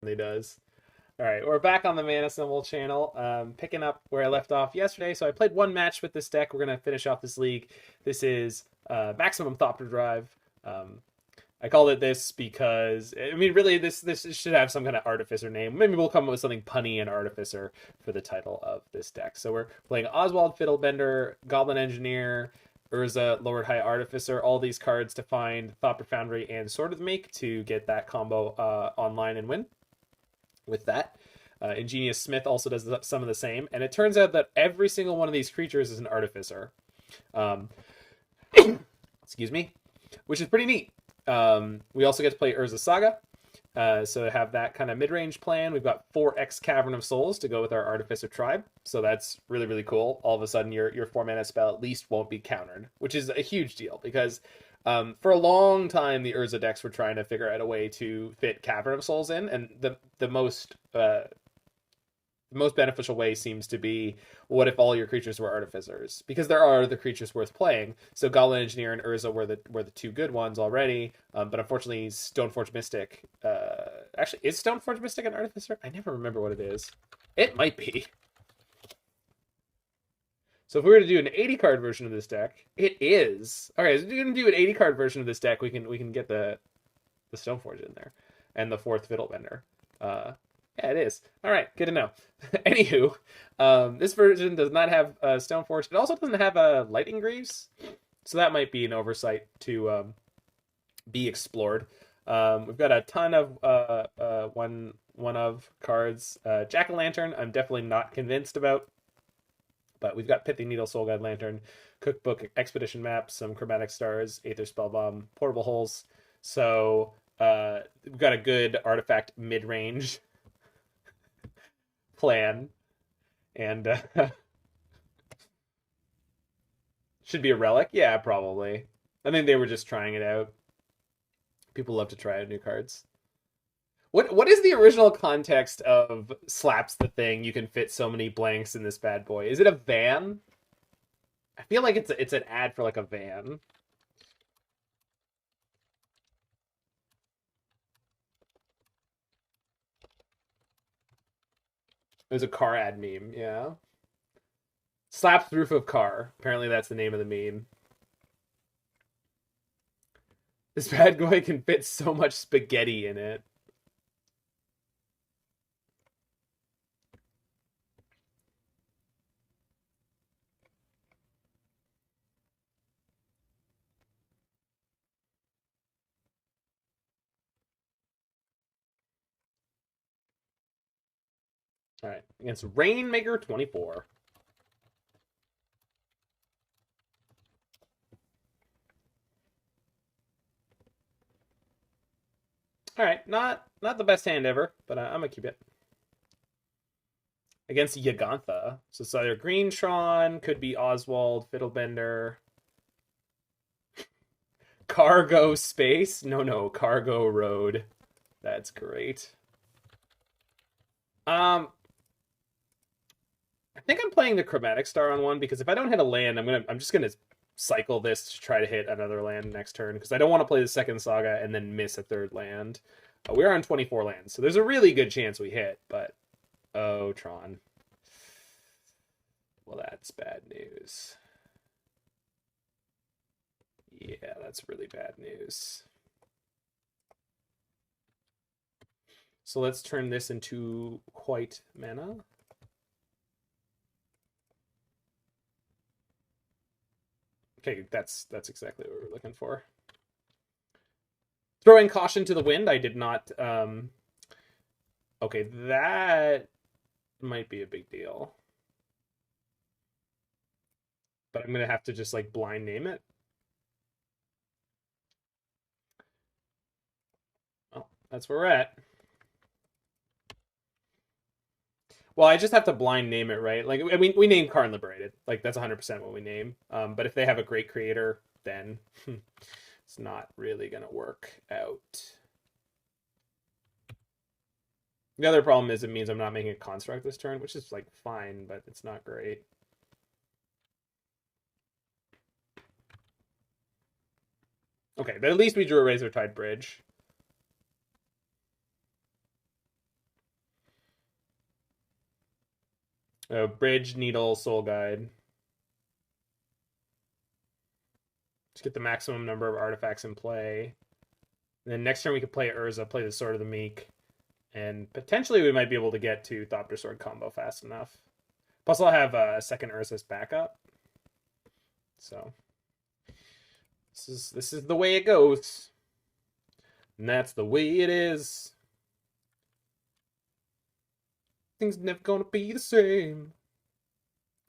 certainly does. All right, we're back on the Mana Symbol channel, picking up where I left off yesterday. So I played one match with this deck. We're going to finish off this league. This is Maximum Thopterdrive. I called it this because, I mean, really, this should have some kind of Artificer name. Maybe we'll come up with something punny and Artificer for the title of this deck. So we're playing Oswald Fiddlebender, Goblin Engineer, Urza, Lowered High Artificer, all these cards to find Thopter Foundry and Sword of the Meek to get that combo online and win. With that, Ingenious Smith also does some of the same, and it turns out that every single one of these creatures is an Artificer. Excuse me, which is pretty neat. We also get to play Urza Saga, so to have that kind of mid-range plan. We've got 4x Cavern of Souls to go with our Artificer Tribe, so that's really, really cool. All of a sudden, your 4-mana spell at least won't be countered, which is a huge deal, because for a long time, the Urza decks were trying to figure out a way to fit Cavern of Souls in, and the most beneficial way seems to be, what if all your creatures were Artificers? Because there are other creatures worth playing. So Goblin Engineer and Urza were the two good ones already, but unfortunately Stoneforge Mystic... actually, is Stoneforge Mystic an Artificer? I never remember what it is. It might be. So if we were to do an 80-card version of this deck, it is. Okay, so if we're going to do an 80-card version of this deck, we can get the Stoneforge in there. And the 4th Fiddlebender. Yeah, it is. All right, good to know. Anywho, this version does not have Stoneforge. It also doesn't have Lightning Greaves. So that might be an oversight to be explored. We've got a ton of one of cards. Jack-o'-lantern, I'm definitely not convinced about. But we've got Pithing Needle, Soul Guide Lantern, Cookbook, Expedition Map, some Chromatic Stars, Aether Spellbomb, Portable Holes. So we've got a good artifact mid-range plan. And should be a relic? Yeah, probably. I think they were just trying it out. People love to try out new cards. What is the original context of Slaps the Thing? You can fit so many blanks in this bad boy. Is it a van? I feel like it's an ad for like a van. It was a car ad meme, yeah. Slaps the roof of car. Apparently that's the name of the meme. This bad boy can fit so much spaghetti in it. All right, against Rainmaker 24. All right, not the best hand ever, but I'm gonna keep it. Against Yagantha, so it's either Green Tron, could be Oswald Fiddlebender, Cargo Space. No, Cargo Road. That's great. I think I'm playing the Chromatic Star on one, because if I don't hit a land, I'm just gonna cycle this to try to hit another land next turn, because I don't want to play the second Saga and then miss a third land. We're on 24 lands, so there's a really good chance we hit, but oh, Tron. Well, that's bad news. Yeah, that's really bad news. So let's turn this into white mana. Okay, that's exactly what we're looking for. Throwing caution to the wind, I did not... Okay, that might be a big deal. But I'm going to have to just, like, blind name it. Oh, that's where we're at. Well, I just have to blind name it, right? Like, I mean, we name Karn Liberated. Like, that's 100% what we name. But if they have a great creator, then it's not really going to work out. The other problem is it means I'm not making a construct this turn, which is, like, fine, but it's not great. Okay, but at least we drew a Razortide Bridge. Bridge, Needle, Soul Guide. Just get the maximum number of artifacts in play. And then next turn we could play Urza, play the Sword of the Meek, and potentially we might be able to get to Thopter Sword combo fast enough. Plus I'll have a second Urza's backup. So this is the way it goes. And that's the way it is. Things never gonna be the same.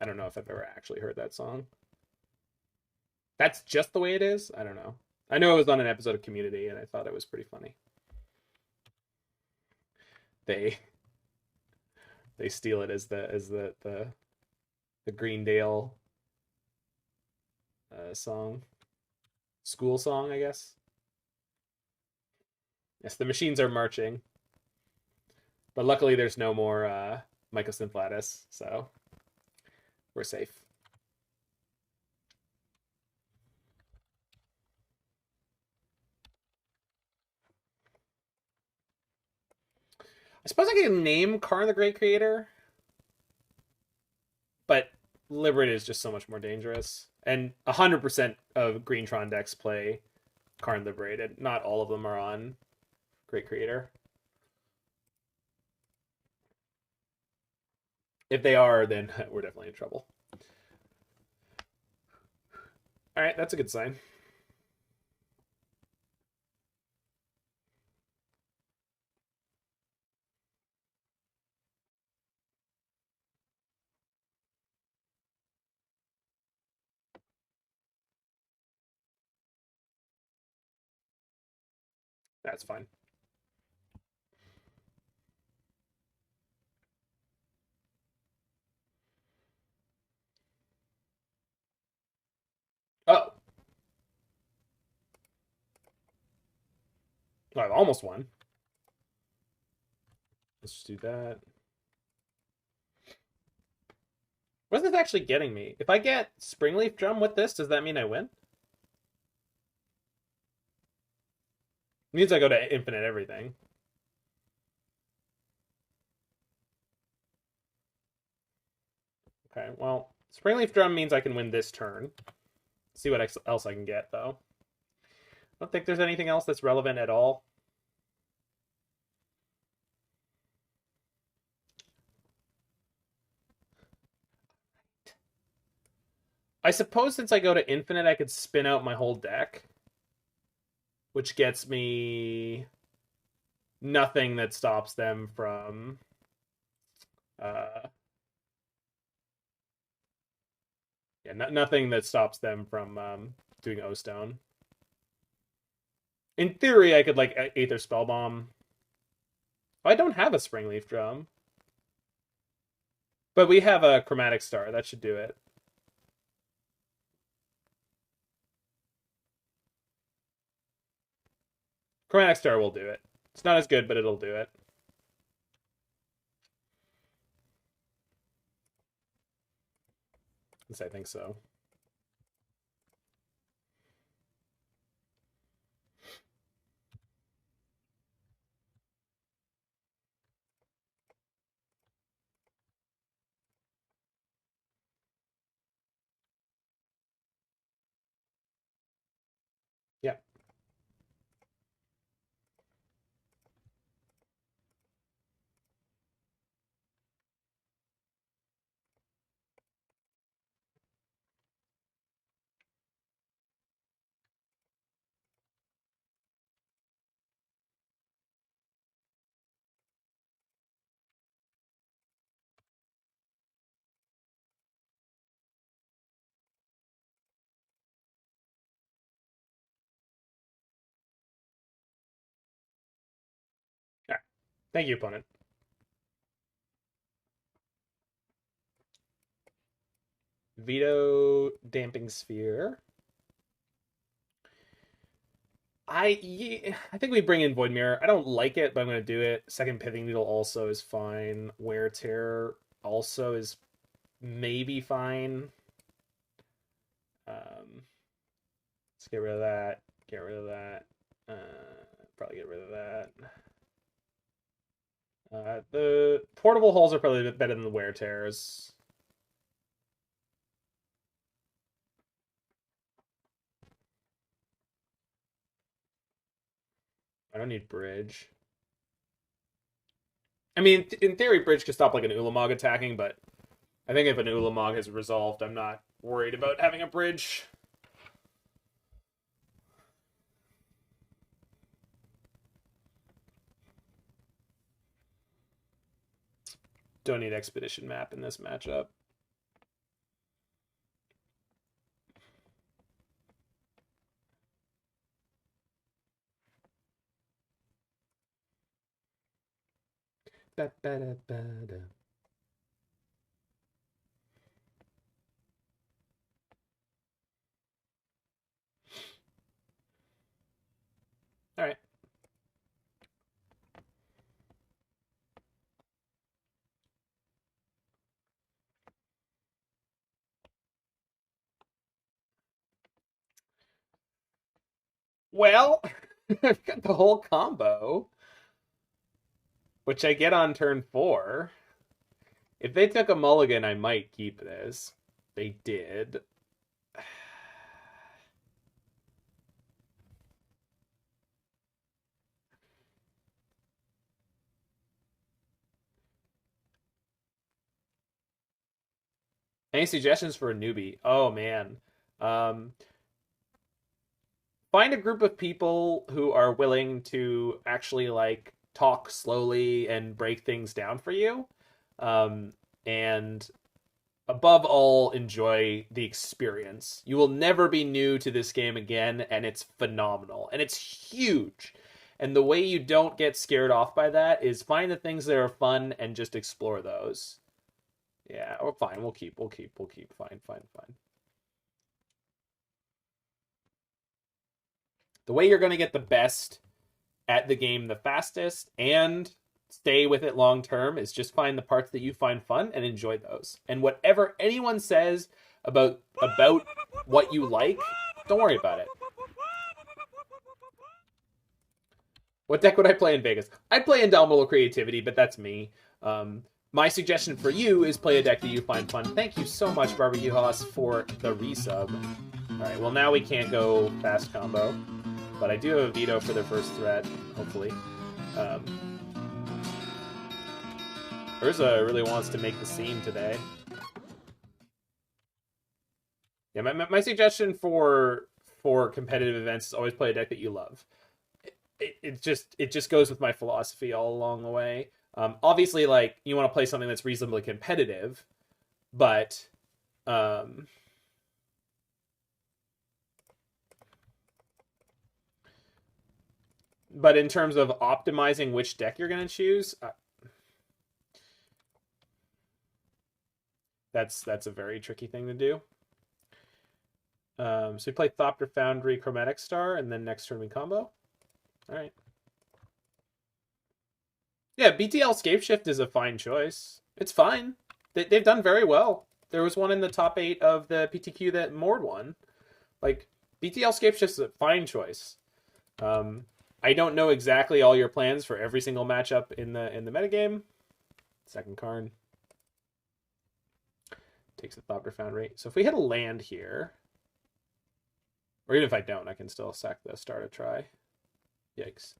I don't know if I've ever actually heard that song. That's just the way it is? I don't know. I know it was on an episode of Community, and I thought it was pretty funny. They steal it as the Greendale song, school song, I guess. Yes, the machines are marching, but luckily there's no more Mycosynth Lattice, so we're safe. I suppose I can name Karn the Great Creator, but Liberate is just so much more dangerous. And 100% of Green Tron decks play Karn Liberated. Not all of them are on Great Creator. If they are, then we're definitely in trouble. All right, that's a good sign. That's fine. Oh. I've almost won. Let's just do that. What's this actually getting me? If I get Springleaf Drum with this, does that mean I win? It means I go to infinite everything. Okay, well, Springleaf Drum means I can win this turn. See what else I can get, though. I don't think there's anything else that's relevant at all. I suppose since I go to infinite, I could spin out my whole deck, which gets me nothing that stops them from nothing that stops them from doing O-Stone. In theory, I could like Aether Spellbomb. Oh, I don't have a Springleaf Drum, but we have a Chromatic Star. That should do it. Chromatic Star will do it. It's not as good, but it'll do it. Yes, I think so. Yeah. All right. Thank you, opponent. Veto Damping Sphere. I think we bring in Void Mirror. I don't like it, but I'm going to do it. Second Pithing Needle also is fine. Wear Tear also is maybe fine. Let's get rid of that. Get rid of that. Probably get rid of that. The portable holes are probably a bit better than the Wear Tears. I don't need Bridge. I mean, in theory, Bridge could stop like an Ulamog attacking, but I think if an Ulamog has resolved, I'm not worried about having a Bridge. Don't need Expedition Map in this matchup. Ba-ba-da-ba-da. All right. Well, I've got the whole combo, which I get on turn 4. If they took a mulligan, I might keep this. They did. Any suggestions for a newbie? Oh man. Um, find a group of people who are willing to actually like talk slowly and break things down for you. And above all, enjoy the experience. You will never be new to this game again, and it's phenomenal. And it's huge. And the way you don't get scared off by that is find the things that are fun and just explore those. Yeah, or fine. We'll keep. Fine. The way you're going to get the best at the game the fastest and stay with it long term is just find the parts that you find fun and enjoy those. And whatever anyone says about what you like, don't worry about it. What deck would I play in Vegas? I'd play Indomitable Creativity, but that's me. My suggestion for you is play a deck that you find fun. Thank you so much, Barbecue Hoss, for the resub. Alright, well now we can't go fast combo. But I do have a veto for their first threat, hopefully. Urza really wants to make the scene today. Yeah, my suggestion for competitive events is always play a deck that you love. It just goes with my philosophy all along the way. Obviously, like you want to play something that's reasonably competitive, but in terms of optimizing which deck you're going to choose, that's a very tricky thing to do. So we play Thopter Foundry, Chromatic Star, and then next turn we combo. All right. Yeah, BTL Scapeshift is a fine choice. It's fine. They've done very well. There was one in the top 8 of the PTQ that Mord won. Like, BTL Scapeshift is a fine choice. I don't know exactly all your plans for every single matchup in the metagame. Second card. Takes the Thopter Foundry. So if we hit a land here, or even if I don't, I can still sack the Star to try. Yikes.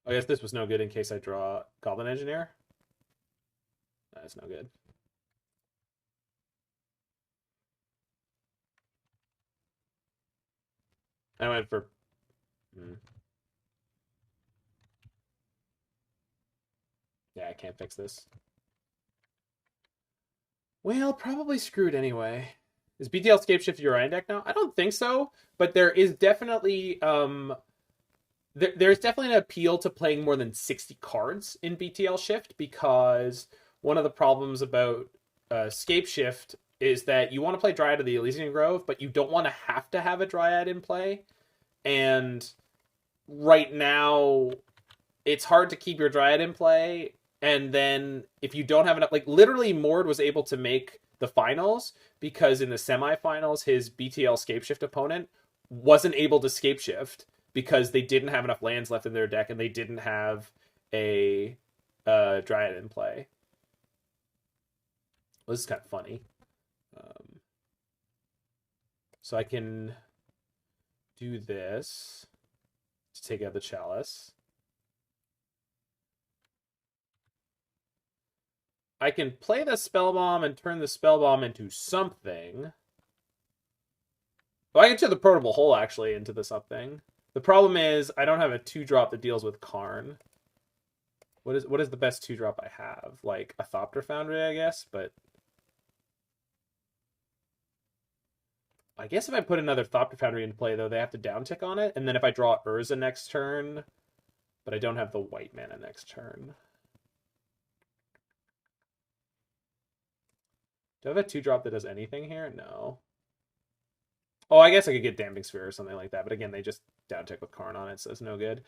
I guess this was no good in case I draw Goblin Engineer. That's no good. I went for... Yeah, I can't fix this. Well, probably screwed anyway. Is BTL Scapeshift your Orion deck now? I don't think so, but there is definitely... there's definitely an appeal to playing more than 60 cards in BTL Shift, because one of the problems about Scapeshift is that you want to play Dryad of the Elysian Grove, but you don't want to have a Dryad in play. And right now, it's hard to keep your Dryad in play. And then if you don't have enough, like literally Mord was able to make the finals because in the semifinals, his BTL Scapeshift opponent wasn't able to Scapeshift because they didn't have enough lands left in their deck and they didn't have a Dryad in play. Well, this is kind of funny. So I can do this to take out the chalice. I can play the Spellbomb and turn the Spellbomb into something. Well, I can turn the Protable Hole, actually, into the something. The problem is, I don't have a 2-drop that deals with Karn. What is the best 2-drop I have? Like, a Thopter Foundry, I guess, but... I guess if I put another Thopter Foundry into play, though, they have to downtick on it. And then if I draw Urza next turn, but I don't have the white mana next turn. Do I have a 2-drop that does anything here? No. Oh, I guess I could get Damping Sphere or something like that. But again, they just downtick with Karn on it, so it's no good.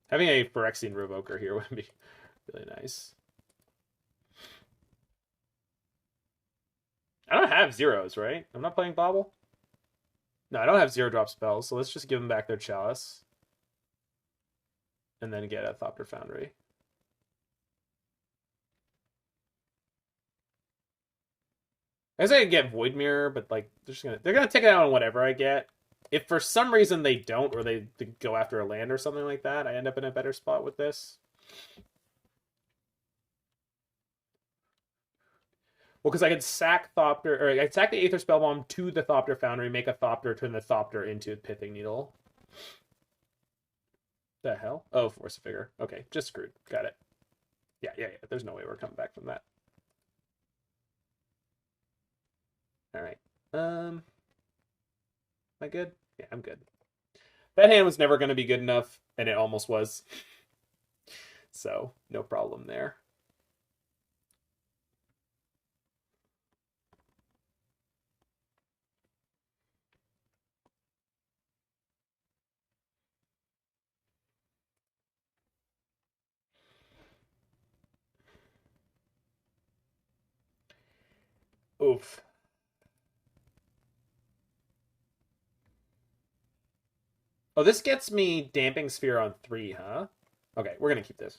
Having a Phyrexian Revoker here would be really nice. I don't have zeros, right? I'm not playing Bobble. No, I don't have 0-drop spells, so let's just give them back their Chalice. And then get a Thopter Foundry. I guess I could get Void Mirror, but like they're gonna take it out on whatever I get. If for some reason they don't, or they go after a land or something like that, I end up in a better spot with this. Well, because I could sack Thopter, or I could sack the Aether Spellbomb to the Thopter Foundry, make a Thopter, turn the Thopter into Pithing Needle. The hell? Oh, Force a Figure. Okay, just screwed. Got it. Yeah. There's no way we're coming back from that. All right. Am I good? Yeah, I'm good. That hand was never going to be good enough, and it almost was. So, no problem there. Oof. Oh, this gets me Damping Sphere on 3, huh? Okay, we're going to keep this.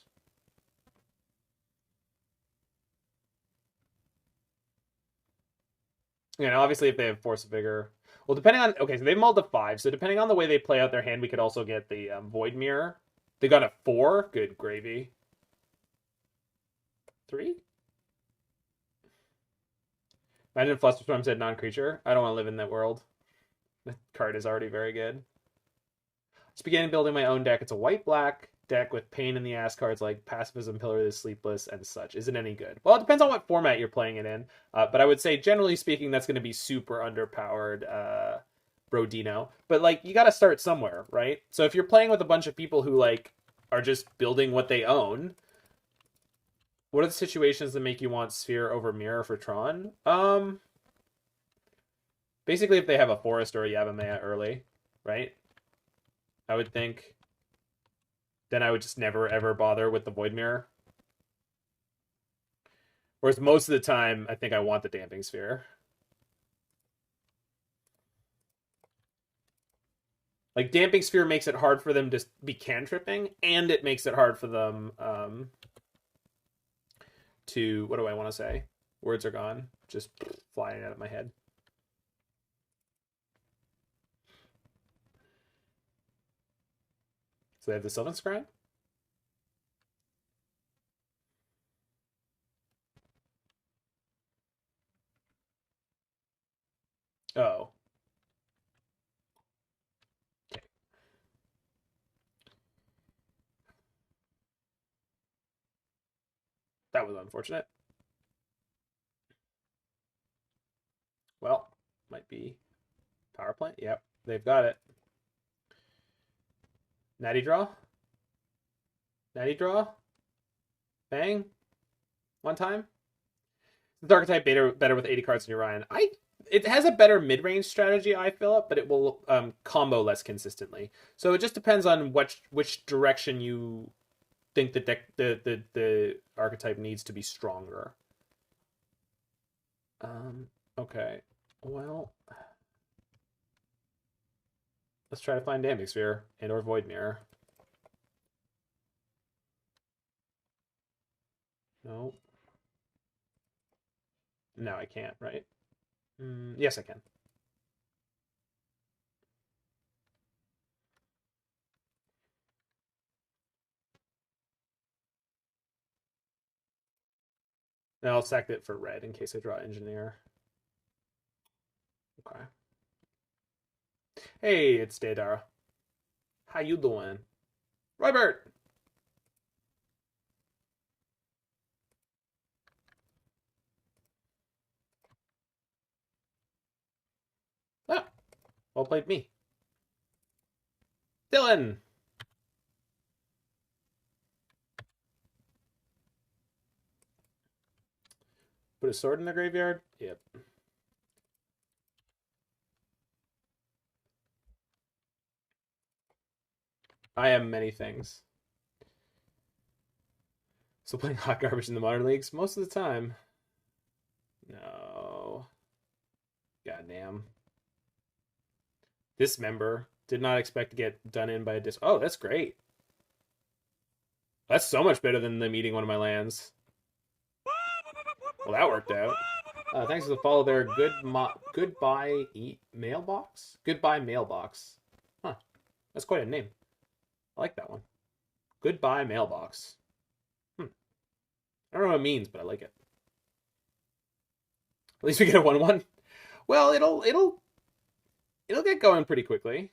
And obviously if they have Force of Vigor... Well, depending on... Okay, so they mulled to 5, so depending on the way they play out their hand, we could also get the Void Mirror. They got a 4? Good gravy. 3? Imagine if Flusterstorm said non-creature. I don't want to live in that world. The card is already very good. Just beginning building my own deck. It's a white-black deck with pain in the ass cards like Pacifism, Pillar of the Sleepless, and such. Is it any good? Well, it depends on what format you're playing it in. But I would say, generally speaking, that's going to be super underpowered Brodino. But, like, you got to start somewhere, right? So if you're playing with a bunch of people who, like, are just building what they own, what are the situations that make you want Sphere over Mirror for Tron? Basically, if they have a Forest or a Yavimaya early, right? I would think. Then I would just never, ever bother with the Void Mirror. Whereas most of the time, I think I want the Damping Sphere. Like, Damping Sphere makes it hard for them to be cantripping, and it makes it hard for them to... What do I want to say? Words are gone. Just flying out of my head. So they have the Sylvan Scribe? Oh. Okay. That was unfortunate. Well, might be power plant. Yep, they've got it. Natty draw. Natty draw. Bang. One time. The archetype better with 80 cards in your Ryan. It has a better mid-range strategy, I feel it, but it will combo less consistently. So it just depends on which direction you think the deck the archetype needs to be stronger. Okay. Well, Let's try to find Damage Sphere and or Void Mirror. No. No, I can't, right? Yes, I can. And I'll sack it for red in case I draw Engineer. Okay. Hey, it's Daedara. How you doing? Robert! Ah, well played me. Dylan! Put a sword in the graveyard? Yep. I am many things. So playing hot garbage in the modern leagues most of the time. No. Goddamn. Dismember. Did not expect to get done in by a dis. Oh, that's great. That's so much better than them eating one of my lands. Well, that worked out. Thanks for the follow there. Goodbye mailbox? Goodbye mailbox. Huh. That's quite a name. I like that one. Goodbye mailbox. I don't know what it means, but I like it. At least we get a 1/1. Well, it'll get going pretty quickly.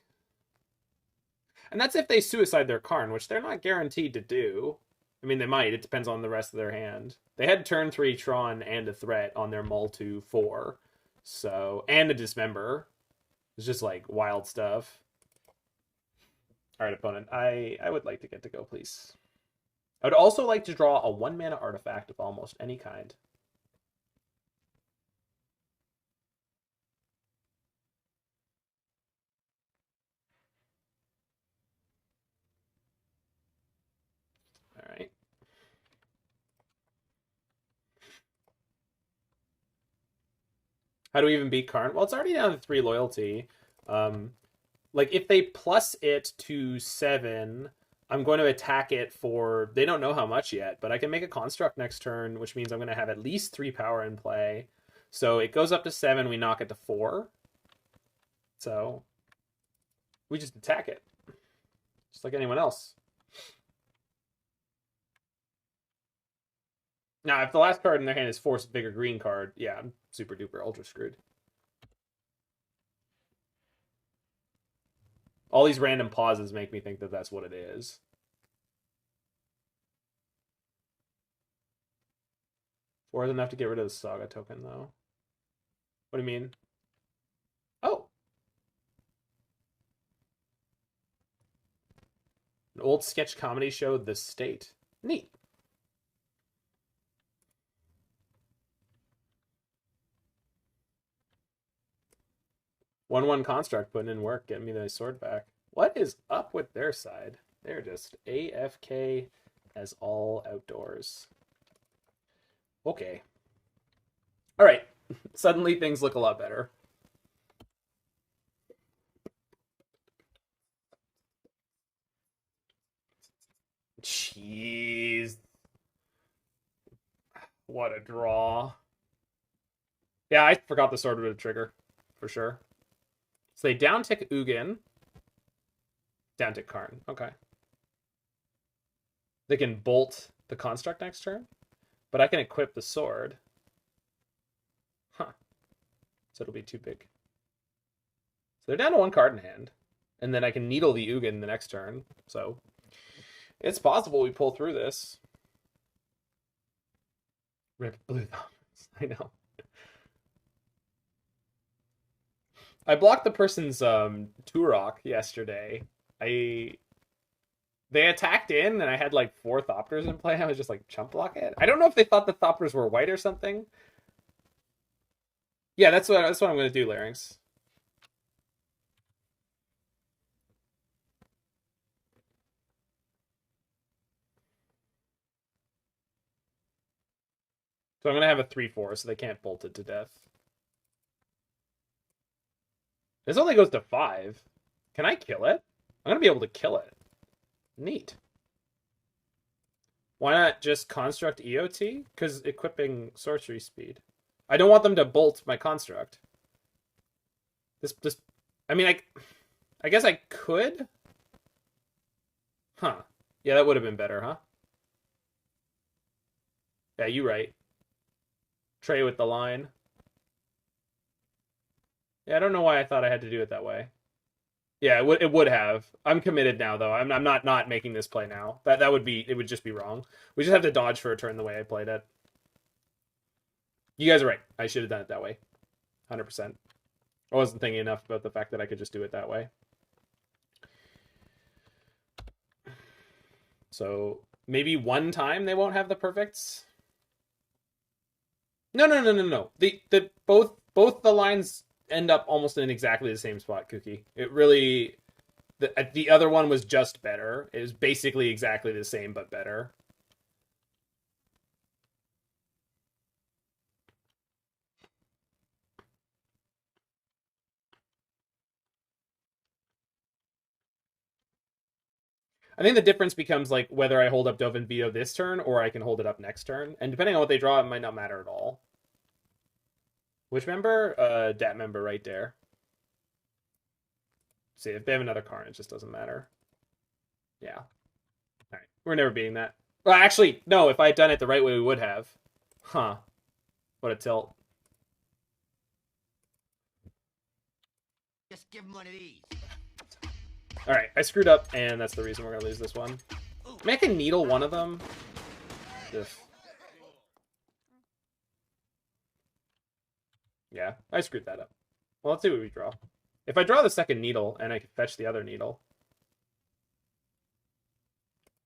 And that's if they suicide their Karn, which they're not guaranteed to do. I mean, they might. It depends on the rest of their hand. They had turn 3 Tron and a threat on their Mull 2/4. So, and a Dismember. It's just like wild stuff. All right, opponent. I would like to get to go, please. I would also like to draw a 1-mana artifact of almost any kind. All right. How do we even beat Karn? Well, it's already down to 3 loyalty. Like, if they plus it to 7, I'm going to attack it for... They don't know how much yet, but I can make a construct next turn, which means I'm going to have at least 3 power in play. So it goes up to 7, we knock it to 4. So we just attack it. Just like anyone else. Now, if the last card in their hand is Force Bigger Green card, yeah, I'm super duper ultra screwed. All these random pauses make me think that that's what it is. Four is enough to get rid of the Saga token, though. What do you mean? Oh. An old sketch comedy show, The State. Neat. One construct putting in work, getting me the sword back. What is up with their side? They're just AFK as all outdoors. Okay. All right. Suddenly things look a lot better. Jeez. What a draw. Yeah, I forgot the sword would trigger, for sure. So they downtick Ugin. Downtick Karn. Okay. They can bolt the construct next turn, but I can equip the sword. Huh. So it'll be too big. So they're down to 1 card in hand. And then I can needle the Ugin the next turn. So it's possible we pull through this. Rip blue thumbs. I know. I blocked the person's Turok yesterday. They attacked in, and I had like 4 Thopters in play. I was just like, chump block it. I don't know if they thought the Thopters were white or something. Yeah, that's what I'm going to do, Larynx. So I'm going to have a 3/4, so they can't bolt it to death. This only goes to 5. Can I kill it? I'm going to be able to kill it. Neat. Why not just construct EOT? Because equipping sorcery speed. I don't want them to bolt my construct. This. I mean, I guess I could. Huh. Yeah, that would have been better, huh? Yeah, you right. Trey with the line. Yeah, I don't know why I thought I had to do it that way. Yeah, it would have. I'm committed now, though. I'm not making this play now. That would be, it would just be wrong. We just have to dodge for a turn the way I played it. You guys are right. I should have done it that way. 100%. I wasn't thinking enough about the fact that I could just do it that way. So maybe one time they won't have the perfects. No. Both the lines end up almost in exactly the same spot, Cookie. It really, the other one was just better. It was basically exactly the same but better. I think the difference becomes like whether I hold up Dovin Veto this turn or I can hold it up next turn. And depending on what they draw, it might not matter at all. Which member? Dat member right there. See, if they have another card, it just doesn't matter. Yeah. Alright. We're never beating that. Well, actually, no, if I had done it the right way, we would have. Huh. What a tilt. Just give him one of these. Alright, I screwed up, and that's the reason we're gonna lose this one. I mean, I can needle one of them. Ugh. Yeah, I screwed that up. Well, let's see what we draw. If I draw the second needle, and I can fetch the other needle.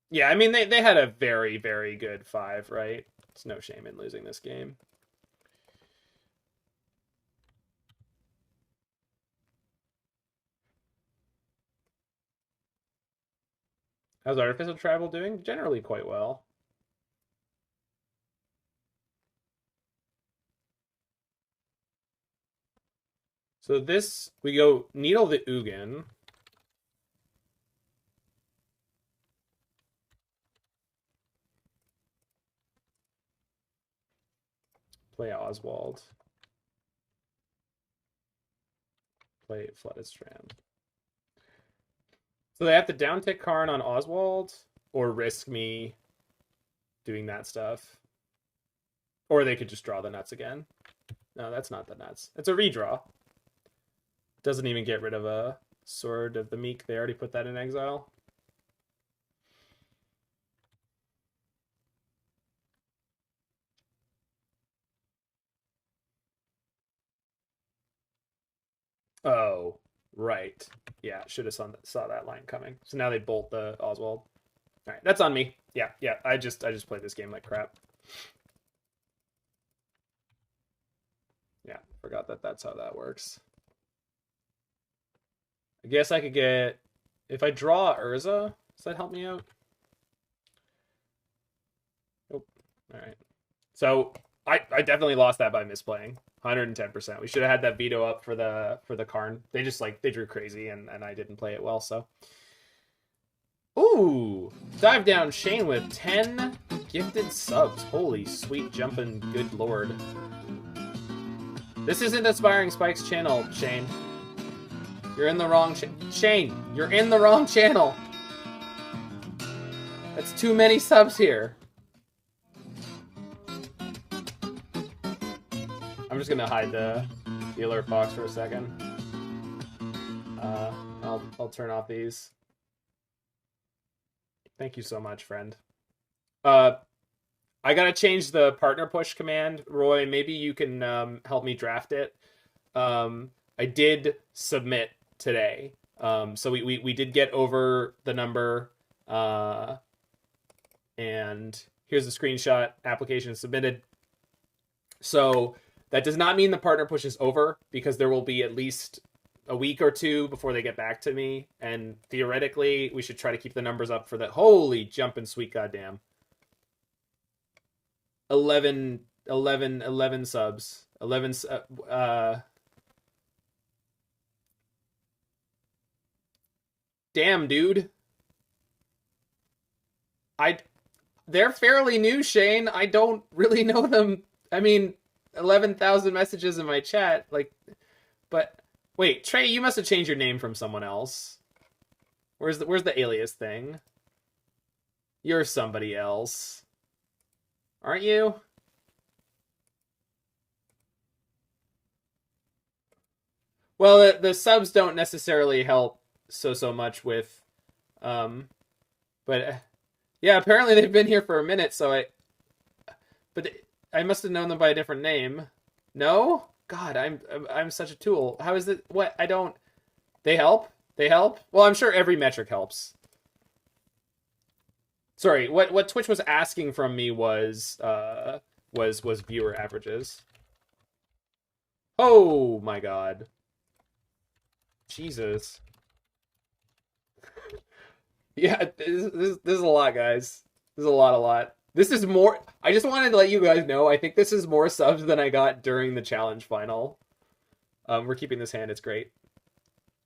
Yeah, I mean, they had a very, very good 5, right? It's no shame in losing this game. How's Artificer Tribal doing? Generally quite well. So this, we go Needle the Ugin. Play Oswald. Play Flooded Strand. So they have to downtick Karn on Oswald, or risk me doing that stuff. Or they could just draw the nuts again. No, that's not the nuts. It's a redraw. Doesn't even get rid of a Sword of the Meek. They already put that in exile. Oh, right. Yeah, should have saw that line coming. So now they bolt the Oswald. All right, that's on me. Yeah. I just played this game like crap. Yeah, forgot that that's how that works. I guess I could get, if I draw Urza, does that help me out? Nope. All right. So I definitely lost that by misplaying. 110%. We should have had that veto up for the Karn. They just they drew crazy and I didn't play it well, so. Ooh! Dive down Shane with 10 gifted subs. Holy sweet jumping good lord. This isn't Aspiring Spike's channel, Shane. You're in the wrong Shane, you're in the wrong channel. That's too many subs here. I'm just gonna hide the alert box for a second. I'll turn off these. Thank you so much, friend. I gotta change the partner push command. Roy, maybe you can help me draft it. I did submit today. So we did get over the number. And here's the screenshot. Application submitted. So that does not mean the partner push is over, because there will be at least a week or two before they get back to me. And theoretically, we should try to keep the numbers up for that. Holy jumping sweet goddamn. 11 subs. 11, Damn, dude. They're fairly new, Shane. I don't really know them. I mean, 11,000 messages in my chat, like, but wait, Trey, you must have changed your name from someone else. Where's the alias thing? You're somebody else, aren't you? Well, the subs don't necessarily help so much with, but yeah, apparently they've been here for a minute, but I must have known them by a different name. No? God, I'm such a tool. How is it? What? I don't. They help? They help? Well, I'm sure every metric helps. Sorry, what Twitch was asking from me was viewer averages. Oh my god. Jesus. Yeah, this is a lot, guys. This is a lot. This is more. I just wanted to let you guys know. I think this is more subs than I got during the challenge final. We're keeping this hand. It's great.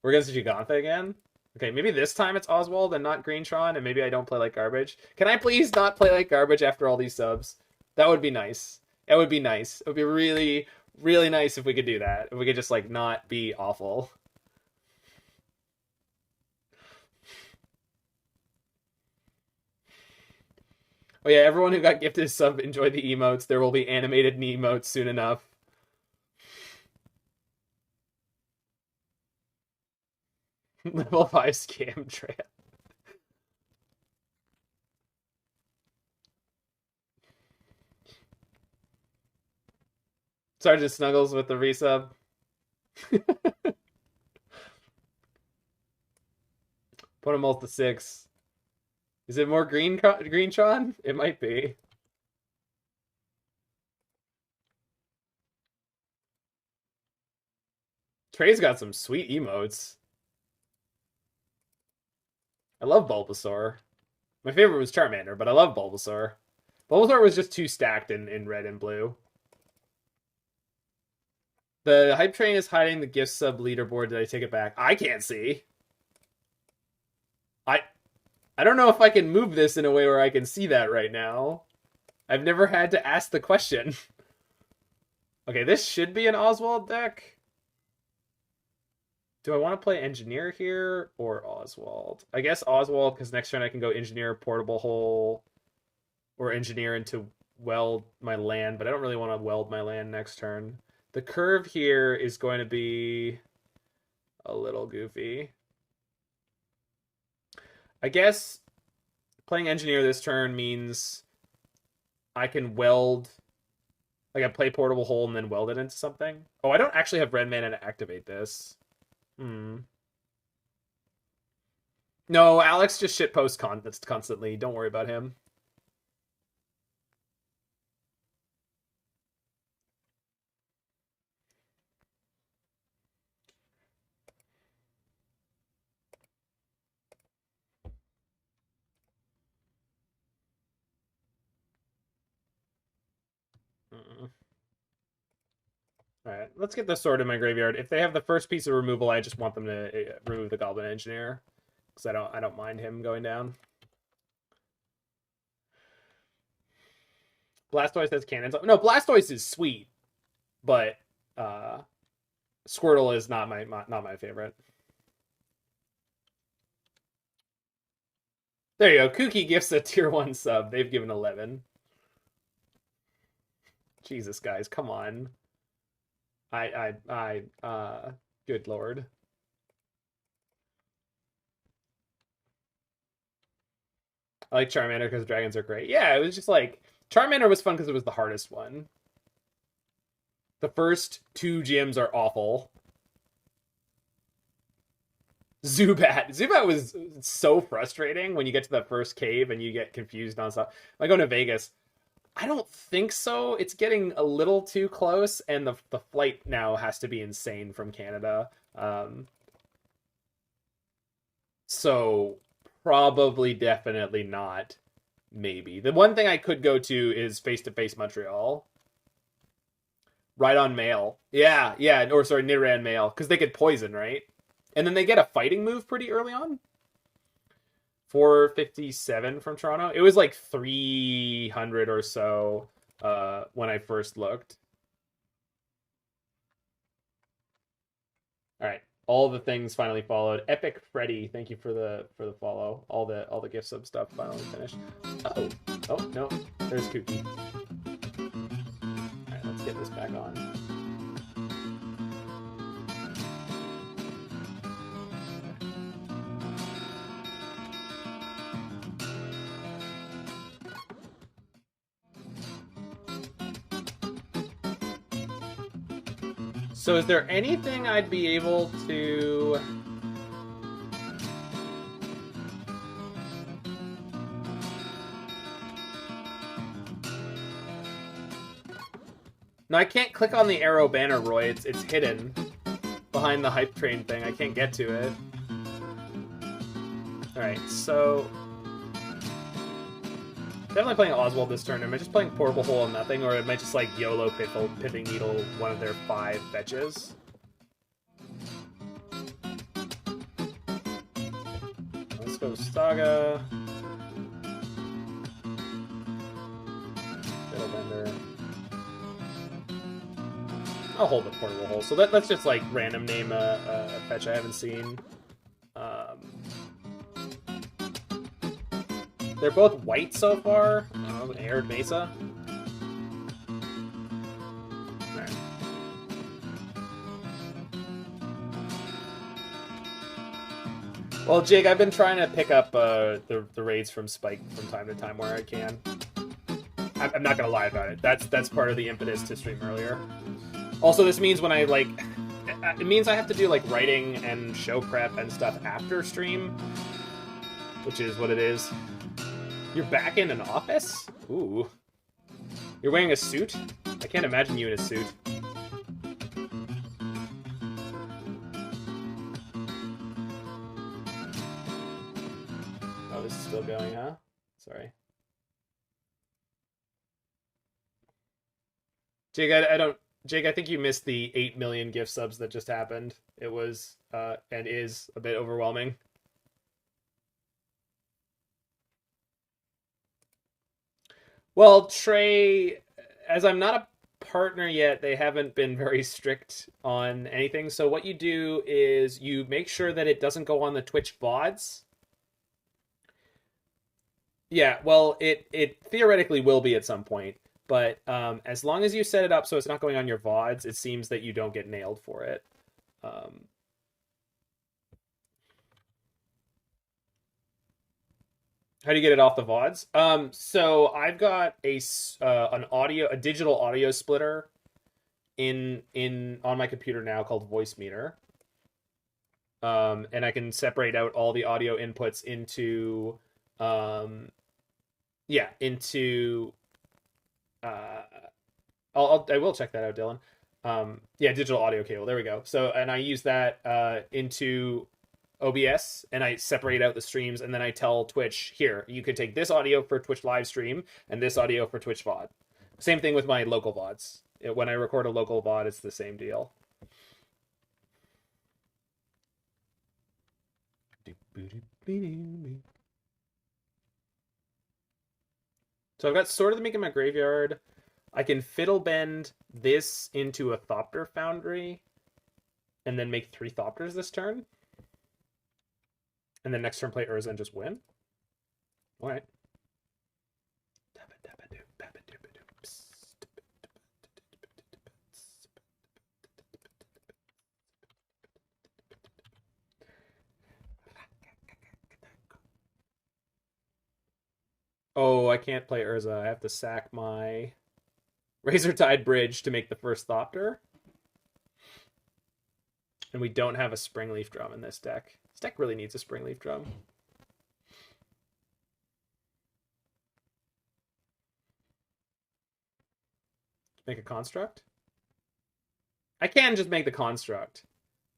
We're against Gigantha again. Okay, maybe this time it's Oswald and not Green Tron, and maybe I don't play like garbage. Can I please not play like garbage after all these subs? That would be nice. It would be nice. It would be really, really nice if we could do that. If we could just like not be awful. Oh yeah, everyone who got gifted a sub, enjoy the emotes. There will be animated emotes soon enough. Level 5 scam trap. Sergeant Snuggles with the resub. Put them all to 6. Is it more Green Tron? It might be. Trey's got some sweet emotes. I love Bulbasaur. My favorite was Charmander, but I love Bulbasaur. Bulbasaur was just too stacked in red and blue. The hype train is hiding the gift sub leaderboard. Did I take it back? I can't see. I don't know if I can move this in a way where I can see that right now. I've never had to ask the question. Okay, this should be an Oswald deck. Do I want to play Engineer here or Oswald? I guess Oswald, because next turn I can go Engineer, Portable Hole, or Engineer into Weld my land, but I don't really want to Weld my land next turn. The curve here is going to be a little goofy. I guess playing Engineer this turn means I can weld, like I play Portable Hole and then weld it into something. Oh, I don't actually have red mana to activate this. No, Alex just shitposts constantly. Don't worry about him. Alright, let's get the sword in my graveyard. If they have the first piece of removal, I just want them to remove the Goblin Engineer. Because I don't mind him going down. Blastoise has cannons. No, Blastoise is sweet. But Squirtle is not my favorite. There you go. Kooky gifts a tier 1 sub. They've given 11. Jesus, guys, come on. Good lord. I like Charmander because dragons are great. Yeah, it was just like, Charmander was fun because it was the hardest one. The first 2 gyms are awful. Zubat was so frustrating when you get to the first cave and you get confused on stuff. Like going to Vegas, I don't think so. It's getting a little too close, and the flight now has to be insane from Canada. So probably, definitely not. Maybe. The one thing I could go to is face-to-face Montreal. Right on mail. Yeah. Or sorry, Nidoran mail. Because they get poison, right? And then they get a fighting move pretty early on. 457 from Toronto. It was like 300 or so when I first looked. All right, all the things finally followed. Epic Freddy, thank you for the follow. All the gift sub stuff finally finished. Oh no, there's Kooky. All right, let's get this back on. So is there anything I'd be able to... No, I can't click on the arrow banner, Roy. It's hidden behind the hype train thing. I can't get to it. Alright, so... Definitely playing Oswald this turn. Am I just playing Portable Hole and nothing, or am I just like YOLO Pithing Needle one of their 5 fetches? Let's go Saga. Fiddlebender. I'll hold the Portable Hole. So let's just like random name a fetch I haven't seen. They're both white so far. Arid Mesa. Right. Well, Jake, I've been trying to pick up the raids from Spike from time to time where I can. I'm not gonna lie about it. That's part of the impetus to stream earlier. Also, this means when I like, it means I have to do like writing and show prep and stuff after stream, which is what it is. You're back in an office? Ooh. You're wearing a suit? I can't imagine you in a suit. Oh, this is still going, huh? Sorry. Jake, I don't... Jake, I think you missed the 8 million gift subs that just happened. It was, and is, a bit overwhelming. Well, Trey, as I'm not a partner yet, they haven't been very strict on anything. So what you do is you make sure that it doesn't go on the Twitch VODs. Yeah, well, it theoretically will be at some point. But as long as you set it up so it's not going on your VODs, it seems that you don't get nailed for it. How do you get it off the VODs? So I've got a digital audio splitter on my computer now called Voice Meter. And I can separate out all the audio inputs into I will check that out, Dylan. Digital audio cable. There we go. So, and I use that into OBS, and I separate out the streams, and then I tell Twitch, here, you could take this audio for Twitch live stream and this audio for Twitch VOD. Same thing with my local VODs. When I record a local VOD, it's the same deal. So I've got Sword of the Meek in my graveyard. I can fiddle bend this into a Thopter Foundry and then make 3 Thopters this turn. And then next turn play Urza and just win. All right. Oh, I can't play Urza. I have to sack my Razortide Bridge to make the first Thopter. And we don't have a Springleaf Drum in this deck. This deck really needs a Springleaf Drum. Make a Construct? I can just make the Construct.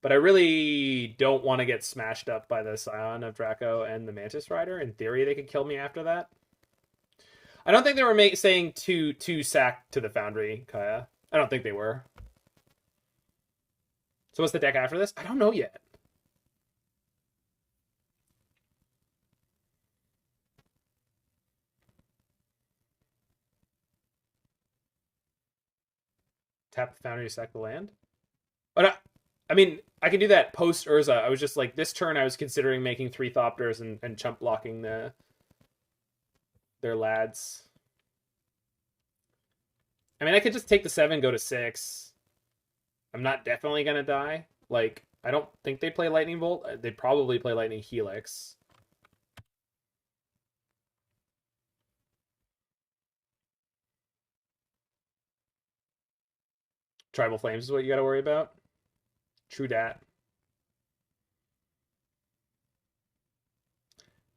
But I really don't want to get smashed up by the Scion of Draco and the Mantis Rider. In theory, they could kill me after that. I don't think they were saying two sack to the Foundry, Kaya. I don't think they were. So what's the deck after this? I don't know yet. Tap the Foundry to sack the land. But I mean, I can do that post Urza. I was just like, this turn I was considering making 3 Thopters and chump blocking their lads. I mean, I could just take the 7, go to 6. I'm not definitely going to die. Like, I don't think they play Lightning Bolt. They'd probably play Lightning Helix. Tribal Flames is what you got to worry about. True dat.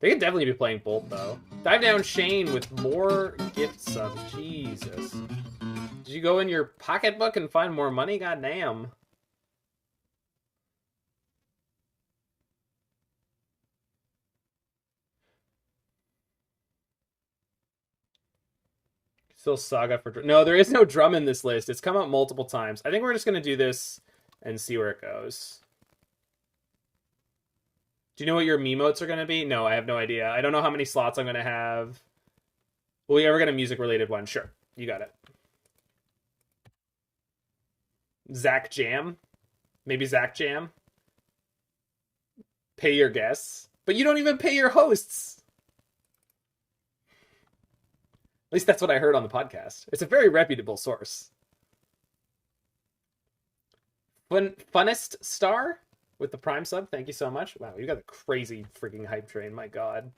They could definitely be playing Bolt, though. Dive Down Shane with more gift subs. Jesus. Did you go in your pocketbook and find more money? God damn. Still Saga for... No, there is no drum in this list. It's come up multiple times. I think we're just going to do this and see where it goes. Do you know what your Memotes are going to be? No, I have no idea. I don't know how many slots I'm going to have. Will we ever get a music-related one? Sure. You got it. Zach Jam? Maybe Zach Jam? Pay your guests. But you don't even pay your hosts. At least that's what I heard on the podcast. It's a very reputable source. Funnest Star with the Prime sub. Thank you so much. Wow, you got a crazy freaking hype train. My God.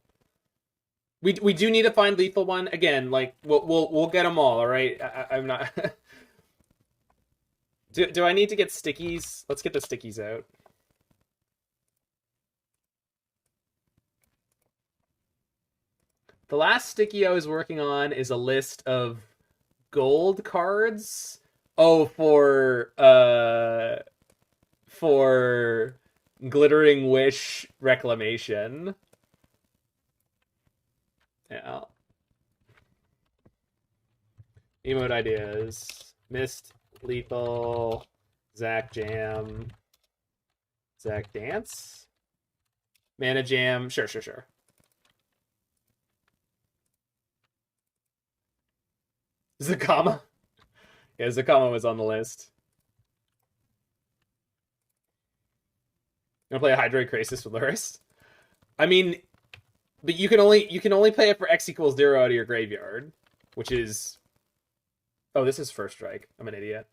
We do need to find lethal one again. Like we'll get them all. All right. I'm not. do I need to get stickies? Let's get the stickies out. The last sticky I was working on is a list of gold cards. Oh, for Glittering Wish Reclamation. Yeah. Emote ideas. Mist, Lethal, Zach Jam, Zach Dance, Mana Jam. Sure. Zakama. Yeah, Zakama was on the list. You want to play a Hydroid Crisis with Luris? I mean, but you can only play it for X equals 0 out of your graveyard, which is... Oh, this is first strike. I'm an idiot.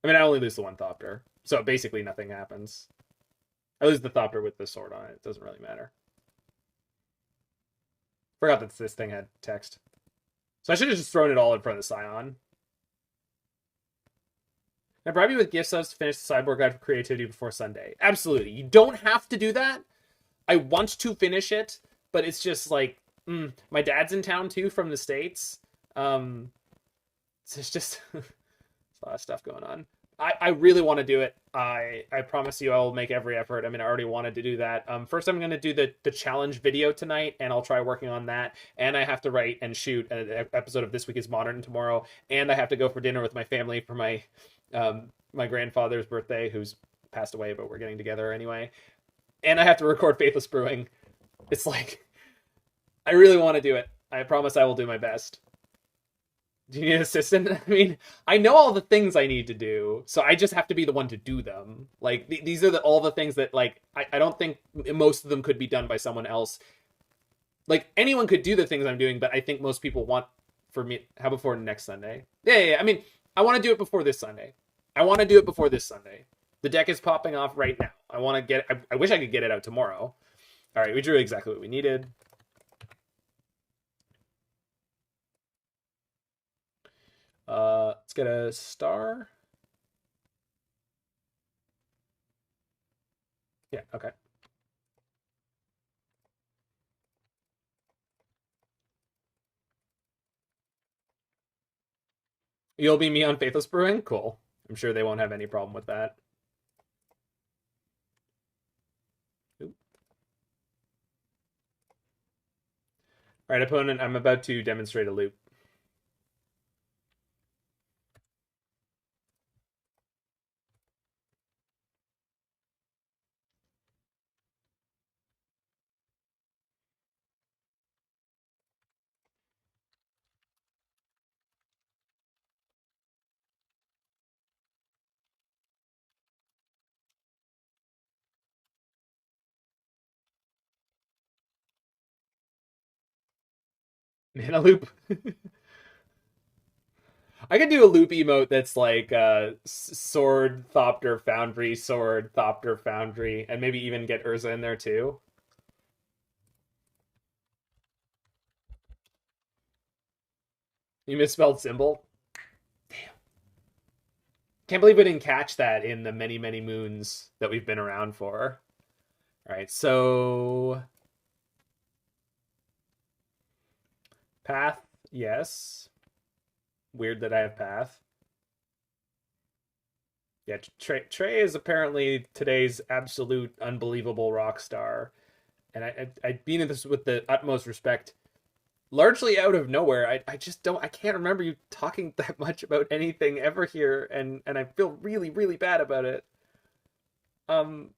I mean, I only lose the 1 Thopter, so basically nothing happens. I lose the Thopter with the sword on it. It doesn't really matter. Forgot that this thing had text. So I should have just thrown it all in front of the Scion. Can I bribe you with gift subs to finish the Cyborg Guide for Creativity before Sunday? Absolutely. You don't have to do that. I want to finish it, but it's just like, my dad's in town too from the States. It's just a lot of stuff going on. I really want to do it. I promise you I will make every effort. I mean, I already wanted to do that. First, I'm going to do the challenge video tonight, and I'll try working on that. And I have to write and shoot an episode of This Week is Modern tomorrow. And I have to go for dinner with my family for my my grandfather's birthday, who's passed away, but we're getting together anyway. And I have to record Faithless Brewing. It's like, I really want to do it. I promise I will do my best. Do you need an assistant? I mean, I know all the things I need to do, so I just have to be the one to do them. Like, these are all the things that, like, I don't think most of them could be done by someone else. Like, anyone could do the things I'm doing, but I think most people want for me... How before next Sunday? Yeah. I mean, I want to do it before this Sunday. The deck is popping off right now. I want to get... I wish I could get it out tomorrow. All right, we drew exactly what we needed. Let's get a star. Yeah, okay. You'll be me on Faithless Brewing? Cool. I'm sure they won't have any problem with that. Oop. All right, opponent, I'm about to demonstrate a loop. Mana loop. I could do a loop emote that's like sword Thopter Foundry, sword Thopter Foundry, and maybe even get Urza in there too. You misspelled symbol. Damn. Can't believe we didn't catch that in the many, many moons that we've been around for. All right, so path, yes. Weird that I have path. Yeah, Trey is apparently today's absolute unbelievable rock star, and I mean this with the utmost respect. Largely out of nowhere, I just don't, I can't remember you talking that much about anything ever here, and I feel really really bad about it. Um,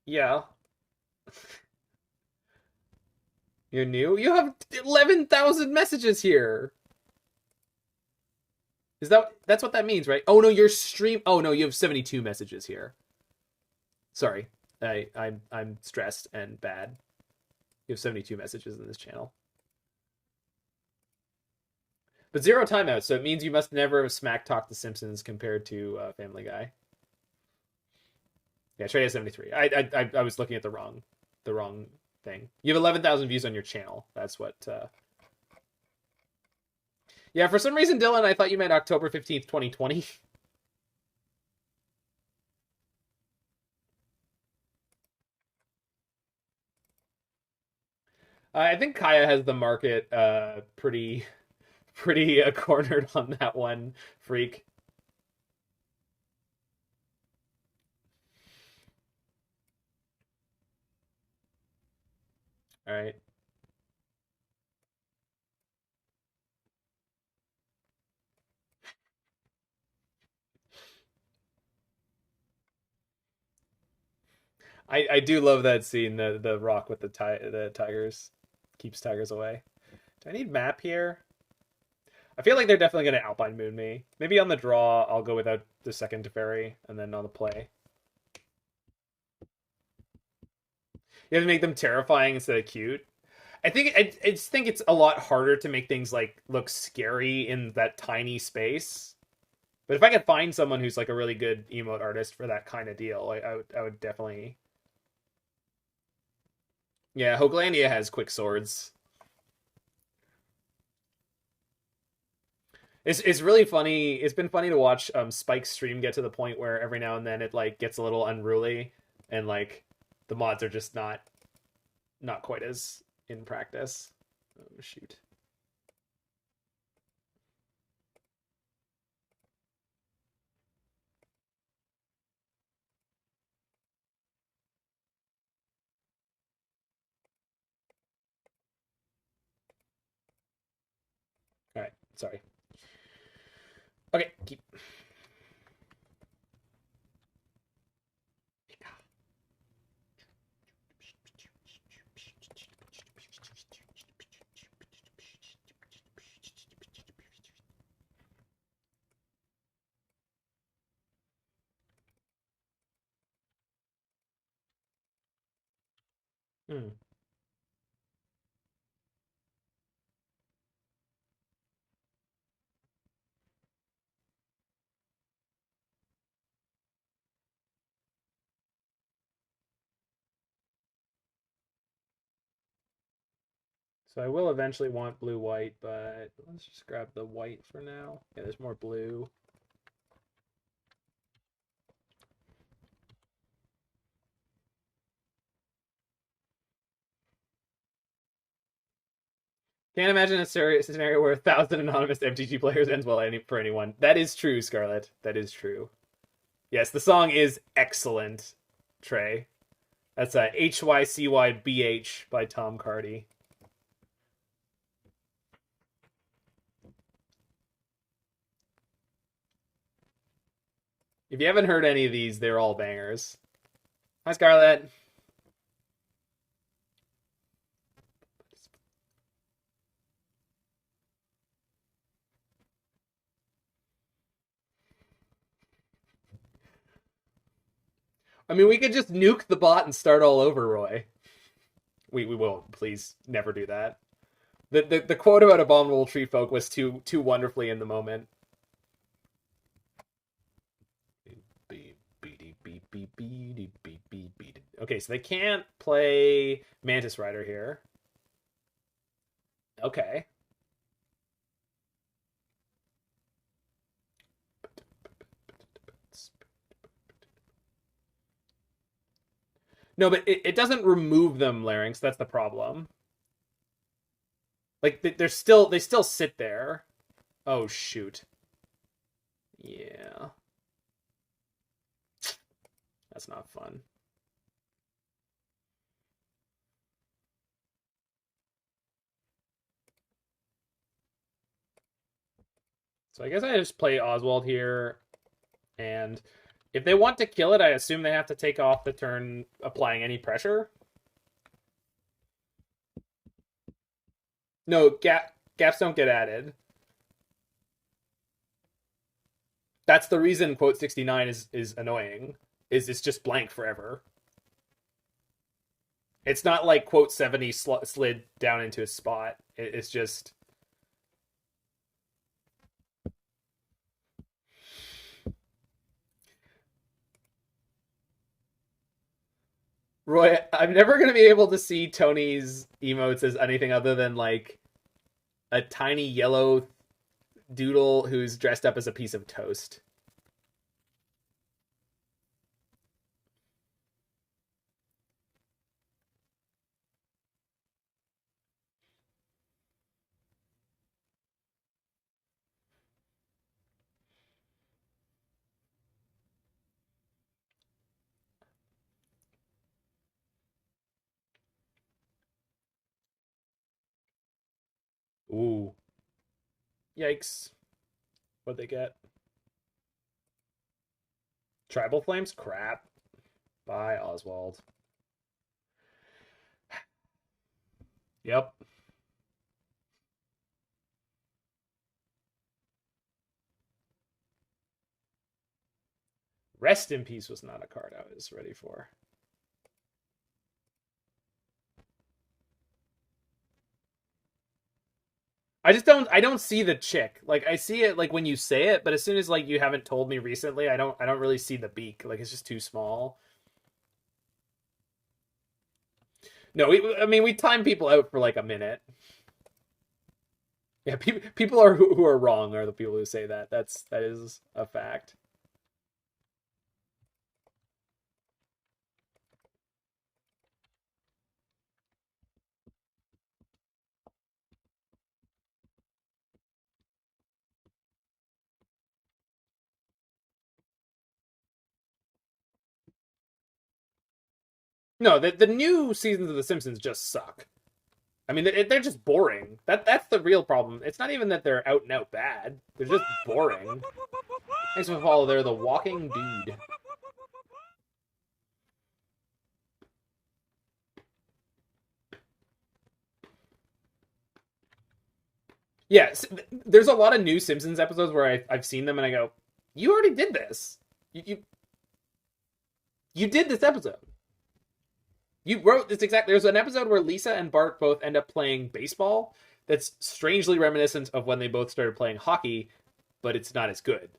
yeah, you're new. You have 11,000 messages here. Is that's what that means, right? Oh no, your stream. Oh no, you have 72 messages here. Sorry, I'm stressed and bad. You have 72 messages in this channel. But zero timeouts, so it means you must never have smack talked The Simpsons compared to Family Guy. Yeah, Trey has 73. I was looking at the wrong thing. You have 11,000 views on your channel. That's what. Yeah, for some reason, Dylan, I thought you meant October 15th, 2020. I think Kaya has the market pretty cornered on that one, freak. All right. I do love that scene, the rock with the tigers keeps tigers away. Do I need map here? I feel like they're definitely going to Alpine Moon me. Maybe on the draw, I'll go without the second Teferi, and then on the play. You have to make them terrifying instead of cute. I just think it's a lot harder to make things like look scary in that tiny space. But if I could find someone who's like a really good emote artist for that kind of deal, I would definitely. Yeah, Hoaglandia has quick swords. It's really funny. It's been funny to watch Spike's stream get to the point where every now and then it like gets a little unruly, and like the mods are just not quite as in practice. Oh shoot. All right, sorry. Okay, keep. Hmm. So I will eventually want blue-white, but let's just grab the white for now. Yeah, there's more blue. Can't imagine a scenario where 1,000 anonymous MTG players ends well for anyone. That is true, Scarlet. That is true. Yes, the song is excellent, Trey. That's a HYCYBH by Tom Cardy. If you haven't heard any of these, they're all bangers. Hi, Scarlet. I mean, we could just nuke the bot and start all over, Roy. We won't. Please never do that. The quote about Abominable Tree Folk was too wonderfully in the moment. Okay, so they can't play Mantis Rider here. Okay. No, but it doesn't remove them, Larynx. That's the problem. Like they still sit there. Oh shoot. Yeah. That's not fun. So I guess I just play Oswald here, and if they want to kill it, I assume they have to take off the turn applying any pressure. No, gaps don't get added. That's the reason quote 69 is annoying. Is it's just blank forever. It's not like quote 70 slid down into a spot. It's just Roy, I'm never gonna be able to see Tony's emotes as anything other than like a tiny yellow doodle who's dressed up as a piece of toast. Ooh. Yikes. What'd they get? Tribal Flames? Crap. Bye, Oswald. Yep. Rest in Peace was not a card I was ready for. I don't see the chick. Like I see it like when you say it, but as soon as like you haven't told me recently, I don't really see the beak. Like it's just too small. No, I mean we time people out for like a minute. Yeah, people are who are wrong are the people who say that. That is a fact. No, the new seasons of The Simpsons just suck. I mean, they're just boring. That's the real problem. It's not even that they're out and out bad. They're just boring. Thanks for follow. They're the walking dude. Yeah, there's a lot of new Simpsons episodes where I've seen them and I go, "You already did this. You did this episode. You wrote this exactly." There's an episode where Lisa and Bart both end up playing baseball. That's strangely reminiscent of when they both started playing hockey, but it's not as good.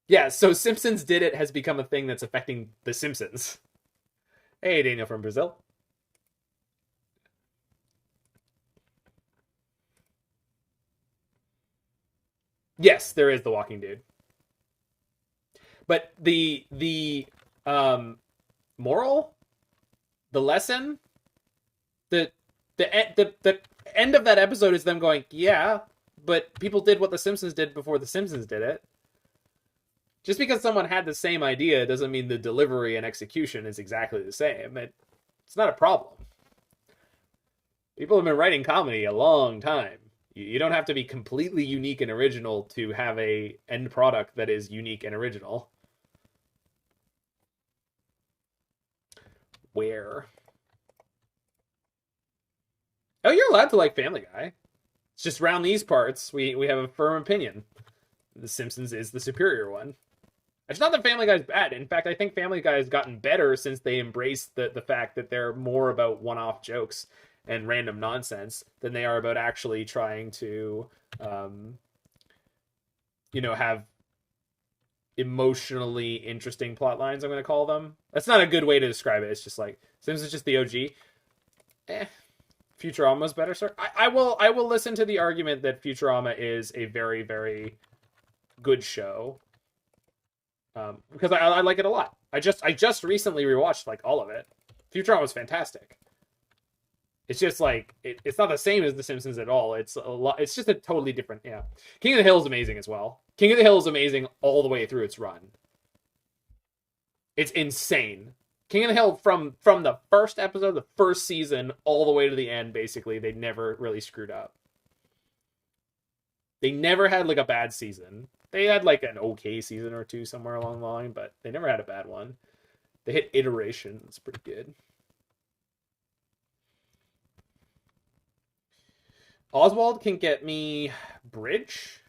Yeah, so Simpsons Did It has become a thing that's affecting The Simpsons. Hey, Daniel from Brazil. Yes, there is the walking dude. But the moral, the lesson, the end of that episode is them going, yeah, but people did what the Simpsons did before the Simpsons did it. Just because someone had the same idea doesn't mean the delivery and execution is exactly the same. It's not a problem. People have been writing comedy a long time. You don't have to be completely unique and original to have a end product that is unique and original. Where? Oh, you're allowed to like Family Guy. It's just around these parts, we have a firm opinion. The Simpsons is the superior one. It's not that Family Guy's bad. In fact, I think Family Guy has gotten better since they embraced the fact that they're more about one-off jokes and random nonsense than they are about actually trying to, have emotionally interesting plot lines. I'm going to call them. That's not a good way to describe it. It's just like since it's just the OG. Futurama's better, sir. I will listen to the argument that Futurama is a very, very good show. Because I like it a lot. I just recently rewatched like all of it. Futurama was fantastic. It's just like it's not the same as The Simpsons at all. It's a lot. It's just a totally different. Yeah, King of the Hill is amazing as well. King of the Hill is amazing all the way through its run. It's insane. King of the Hill from the first episode, the first season, all the way to the end. Basically, they never really screwed up. They never had like a bad season. They had like an okay season or two somewhere along the line, but they never had a bad one. They hit iteration. It's pretty good. Oswald can get me Bridge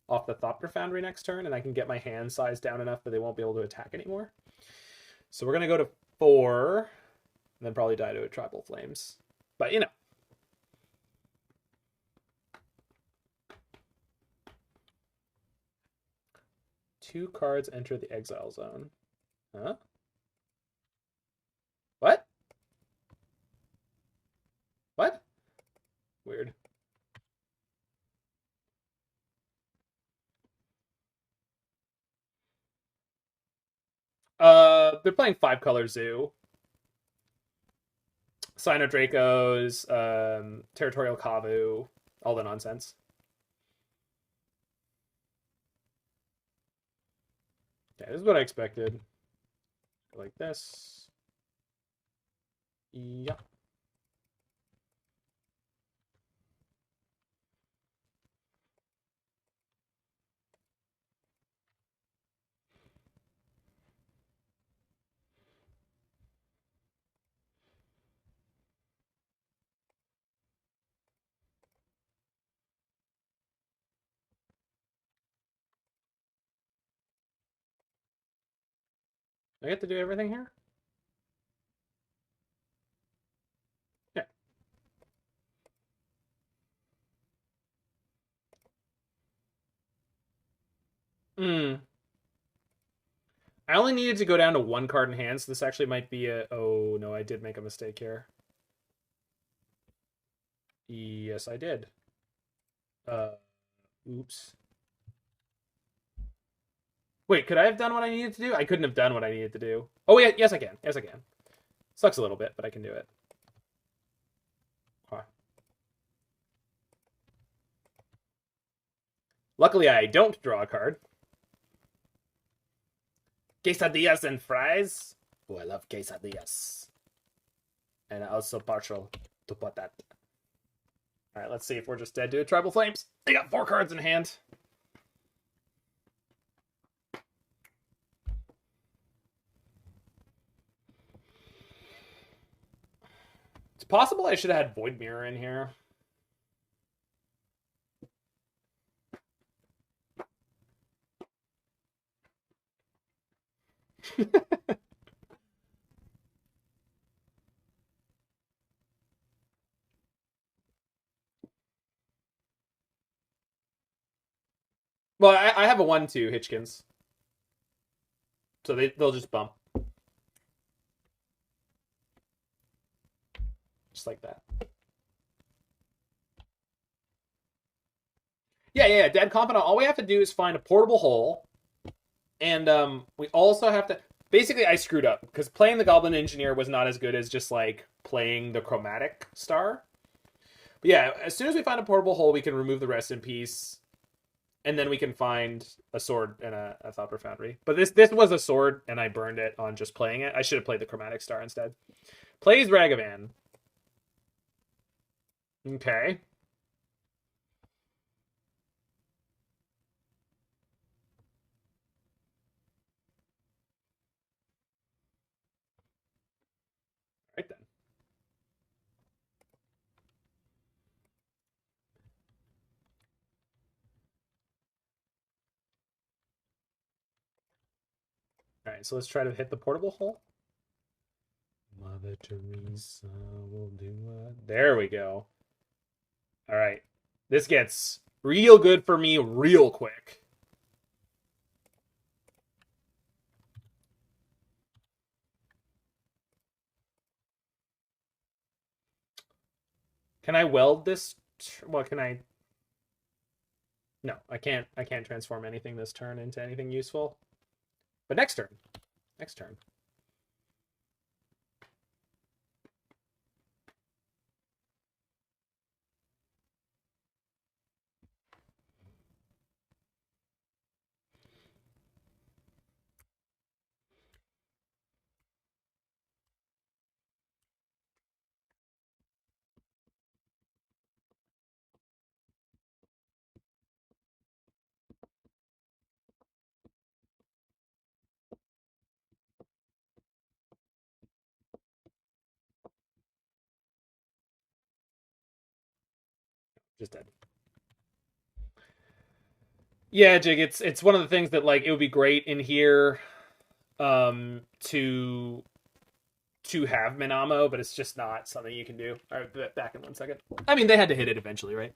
off the Thopter Foundry next turn, and I can get my hand size down enough that they won't be able to attack anymore. So we're going to go to 4, and then probably die to a Tribal Flames. But, 2 cards enter the Exile zone. Huh? What? What? Weird. They're playing 5-color Zoo. Sino Dracos, Territorial Kavu, all the nonsense. Okay, this is what I expected. Like this. Yeah. Do I get to do everything here? Yeah. I only needed to go down to 1 card in hand, so this actually might be a... Oh, no, I did make a mistake here. Yes, I did. Oops. Wait, could I have done what I needed to do? I couldn't have done what I needed to do. Oh, yeah, yes, I can. Yes, I can. Sucks a little bit, but I can do it. Huh. Luckily, I don't draw a card. Quesadillas and fries. Oh, I love quesadillas. And also partial to patat. All right, let's see if we're just dead to a Tribal Flames. They got 4 cards in hand. It's possible I should have had Void Mirror in here. Well, I have a 1/2 Hitchkins. So they'll just bump. Just like that. Yeah. Dead Confidant. All we have to do is find a portable hole. And we also have to... Basically, I screwed up. Because playing the Goblin Engineer was not as good as just, like, playing the Chromatic Star. But yeah, as soon as we find a portable hole, we can remove the Rest in Peace. And then we can find a sword and a Thopter Foundry. But this was a sword, and I burned it on just playing it. I should have played the Chromatic Star instead. Plays Ragavan. Okay. Right then. All right, so let's try to hit the portable hole. Mother Mother Teresa will do what? There we go. All right. This gets real good for me real quick. Can I weld this? What can I? No, I can't. I can't transform anything this turn into anything useful. But next turn. Next turn. Just dead. Yeah, Jig, it's one of the things that like it would be great in here to have Minamo, but it's just not something you can do. All right, back in 1 second. I mean, they had to hit it eventually, right?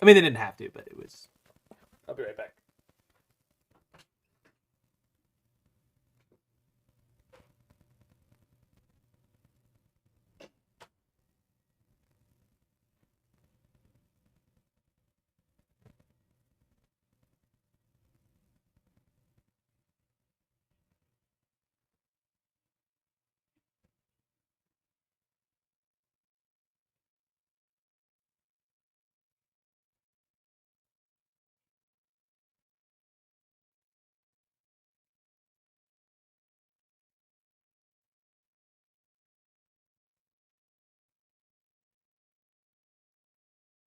I mean, they didn't have to, but it was. I'll be right back.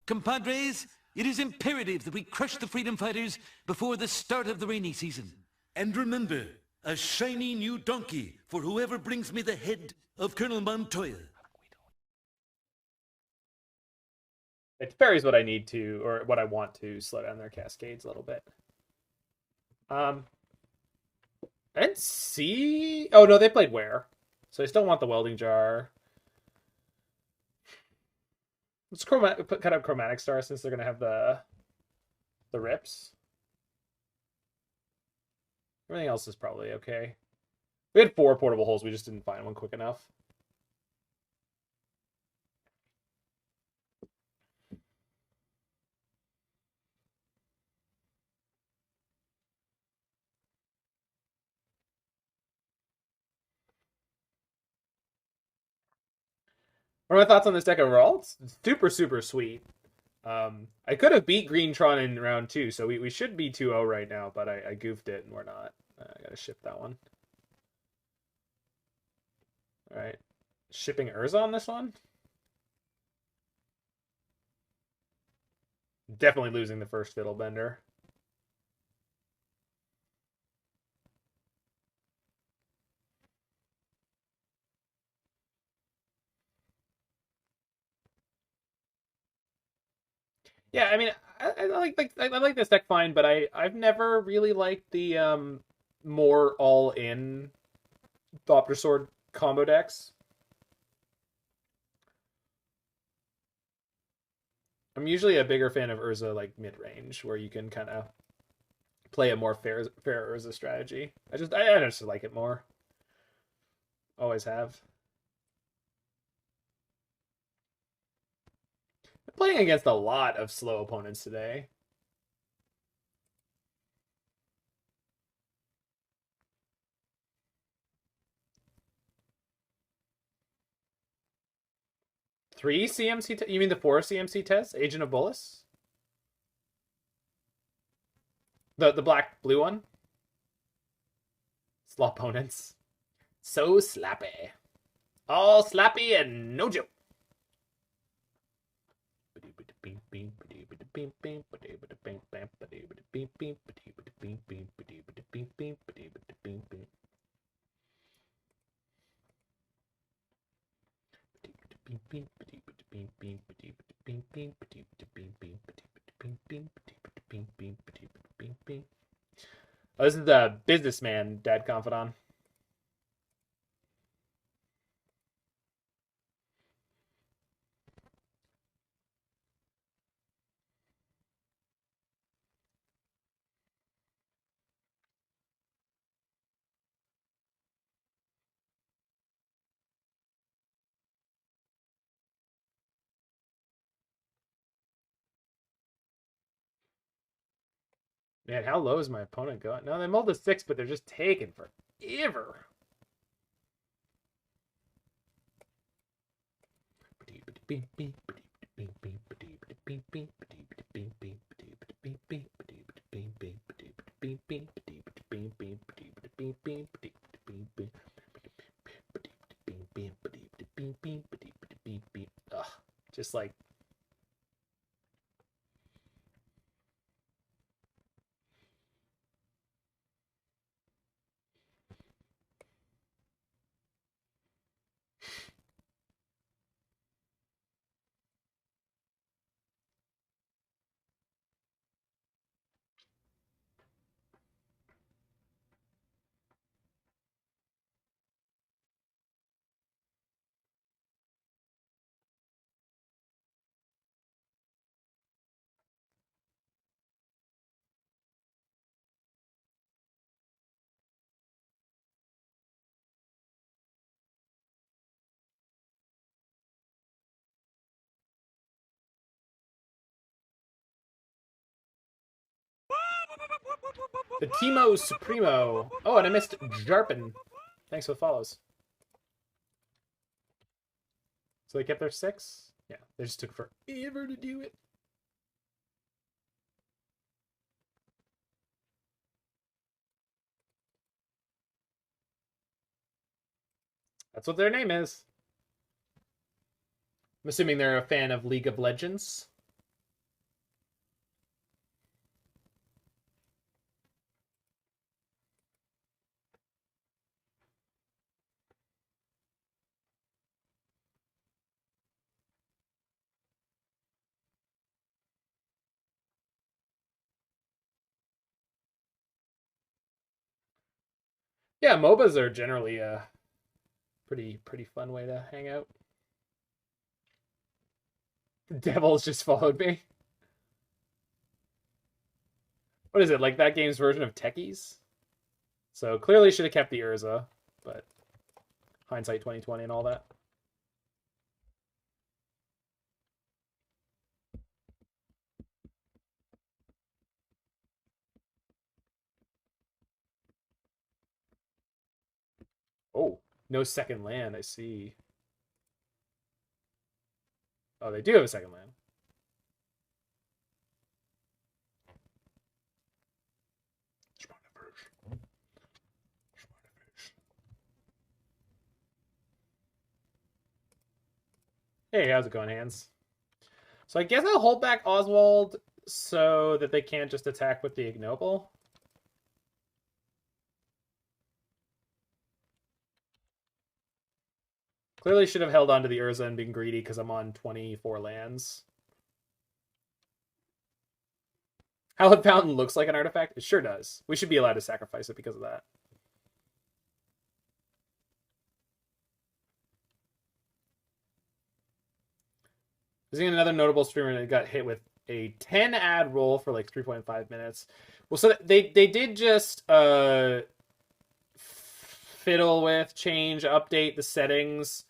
Compadres, it is imperative that we crush the freedom fighters before the start of the rainy season. And remember, a shiny new donkey for whoever brings me the head of Colonel Montoya. Teferi's what I need to, or what I want to slow down their cascades a little bit. I didn't see. Oh no, they played where, so I still want the welding jar. Let's cut up Chromatic Star since they're gonna have the rips. Everything else is probably okay. We had 4 portable holes. We just didn't find one quick enough. What are my thoughts on this deck overall? It's super, super sweet. I could have beat Green Tron in round 2, so we should be 2-0 right now, but I goofed it and we're not. I gotta ship that one. Alright. Shipping Urza on this one? Definitely losing the first Fiddlebender. Yeah, I mean, I like this deck fine, but I've never really liked the more all in Thopter Sword combo decks. I'm usually a bigger fan of Urza like mid-range, where you can kind of play a more fair Urza strategy. I just like it more. Always have. I'm playing against a lot of slow opponents today. Three CMC? You mean the 4 CMC tests? Agent of Bolus? The black blue one? Slow opponents. So slappy. All slappy and no joke. Oh, this is the businessman, Dad Confidant. Man, how low is my opponent going? No, they mulled to 6, but they're just taking forever. Ugh, just like the Timo Supremo. Oh, and I missed Jarpin. Thanks for the follows. So they kept their 6? Yeah, they just took forever to do it. That's what their name is. I'm assuming they're a fan of League of Legends. Yeah, MOBAs are generally a pretty fun way to hang out. The Devils just followed me. What is it, like that game's version of Techies? So clearly should have kept the Urza, but hindsight 2020 and all that. Oh, no second land, I see. Oh, they do have a second land. Hey, how's it going, Hands? So I guess I'll hold back Oswald so that they can't just attack with the Ignoble. Clearly should have held on to the Urza and been greedy because I'm on 24 lands. Hallowed Fountain looks like an artifact. It sure does. We should be allowed to sacrifice it because of that. There's another notable streamer that got hit with a 10 ad roll for like 3.5 minutes. Well, so they did just fiddle with, change, update the settings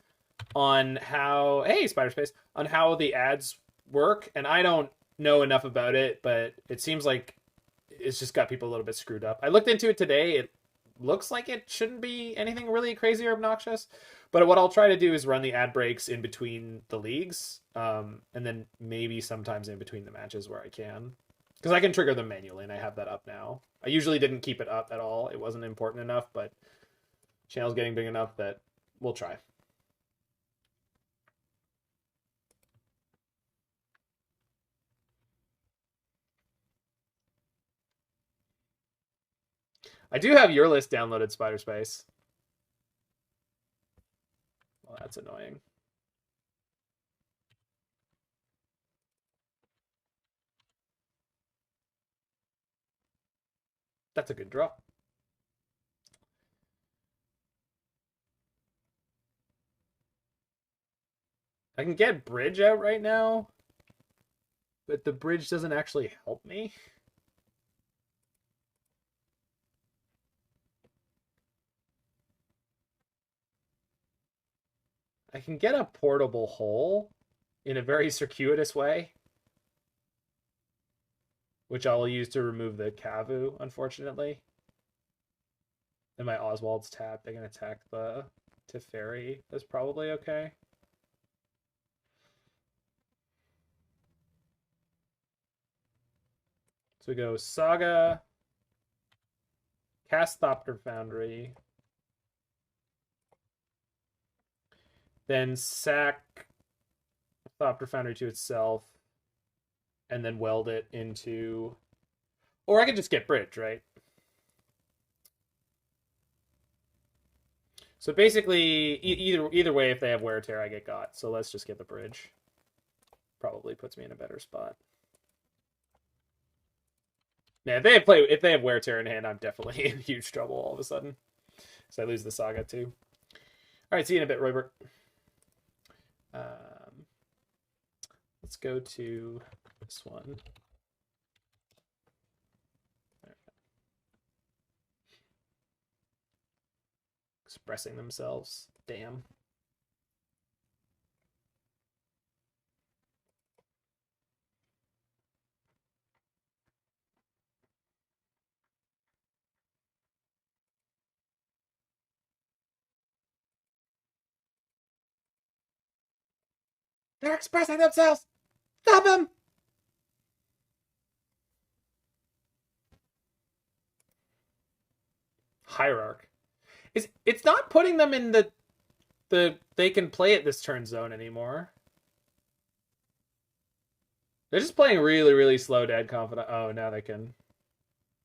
on how, hey, Spider Space, on how the ads work. And I don't know enough about it, but it seems like it's just got people a little bit screwed up. I looked into it today. It looks like it shouldn't be anything really crazy or obnoxious. But what I'll try to do is run the ad breaks in between the leagues, and then maybe sometimes in between the matches where I can. Because I can trigger them manually, and I have that up now. I usually didn't keep it up at all. It wasn't important enough, but channel's getting big enough that we'll try. I do have your list downloaded, Spider Space. Well, that's annoying. That's a good draw. I can get Bridge out right now, but the Bridge doesn't actually help me. I can get a portable hole in a very circuitous way. which I'll use to remove the Kavu, unfortunately. And my Oswald's tapped. I can attack the Teferi. That's probably okay. So we go Saga, cast Thopter Foundry, then sack Thopter Foundry to itself, and then weld it into... Or I could just get Bridge, right? So basically, either way, if they have Wear Tear, I get got. So let's just get the Bridge. Probably puts me in a better spot. Yeah, if they have Wear Tear in hand, I'm definitely in huge trouble all of a sudden. So I lose the Saga too. All right, see you in a bit, Roybert. Let's go to this one. Expressing themselves. Damn. They're expressing themselves! Stop them! Hierarch. It's not putting them in the they can play at this turn zone anymore. They're just playing really, really slow, Dad Confidant. Oh, now they can.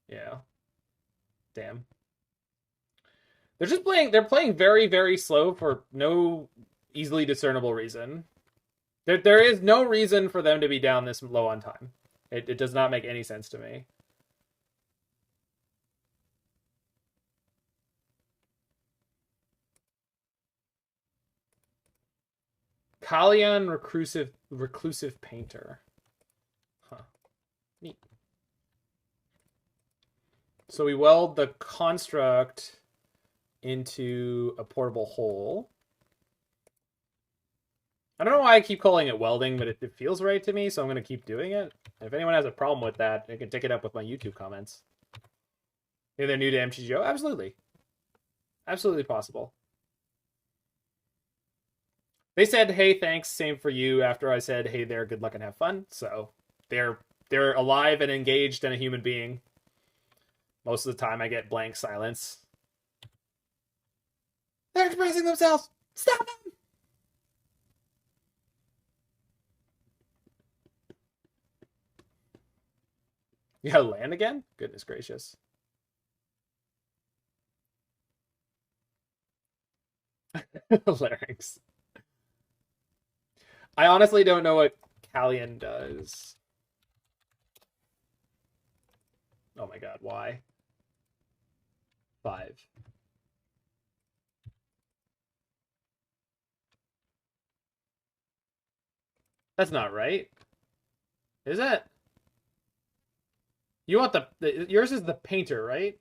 Yeah. Damn. They're playing very, very slow for no easily discernible reason. There is no reason for them to be down this low on time. It does not make any sense to me. Kalian Reclusive Painter. Huh. Neat. So we weld the construct into a portable hole. I don't know why I keep calling it welding, but it feels right to me, so I'm going to keep doing it. If anyone has a problem with that, they can take it up with my YouTube comments. If they're new to MTGO, absolutely. Absolutely possible. They said, hey, thanks, same for you, after I said, hey there, good luck and have fun. So they're alive and engaged and a human being. Most of the time I get blank silence. They're expressing themselves! Stop them! You gotta land again? Goodness gracious. Larynx. I honestly don't know what Kalian does. Oh my god, why? 5. That's not right. Is it? You want yours is the painter, right?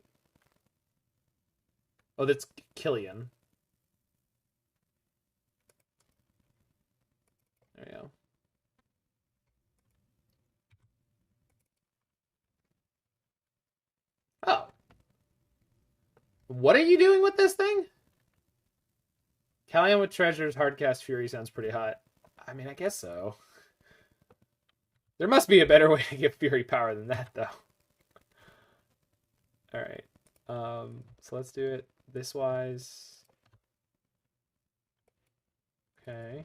Oh, that's Killian. There you go. Oh. What are you doing with this thing? Kalian with treasures, hardcast fury sounds pretty hot. I mean, I guess so. There must be a better way to give fury power than that, though. All right. So let's do it this wise. Okay.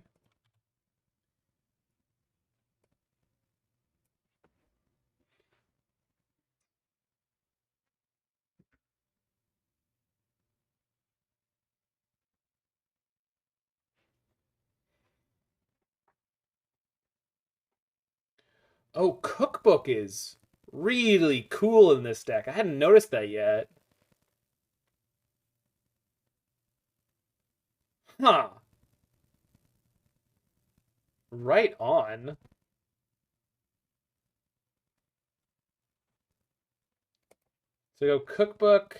Oh, Cookbook is really cool in this deck. I hadn't noticed that yet. Huh. Right on. So go Cookbook.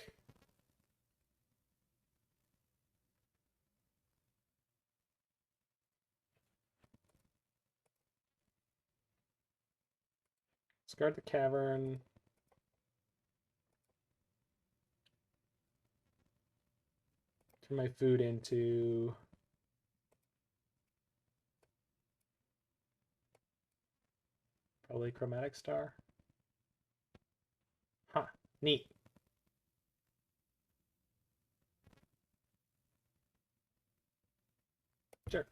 Discard the Cavern. Turn my food into... probably Chromatic Star. Huh. Neat. Sure.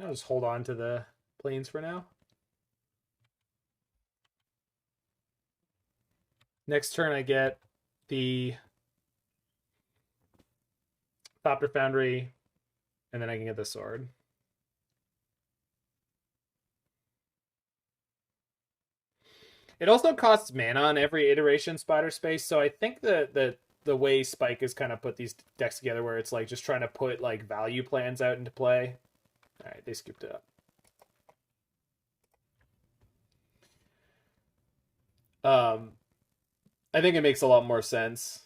I'll just hold on to the planes for now. Next turn I get the Thopter Foundry, and then I can get the sword. It also costs mana on every iteration Spider Space, so I think the way Spike has kind of put these decks together where it's like just trying to put like value plans out into play. Alright, they scooped it up. I think it makes a lot more sense.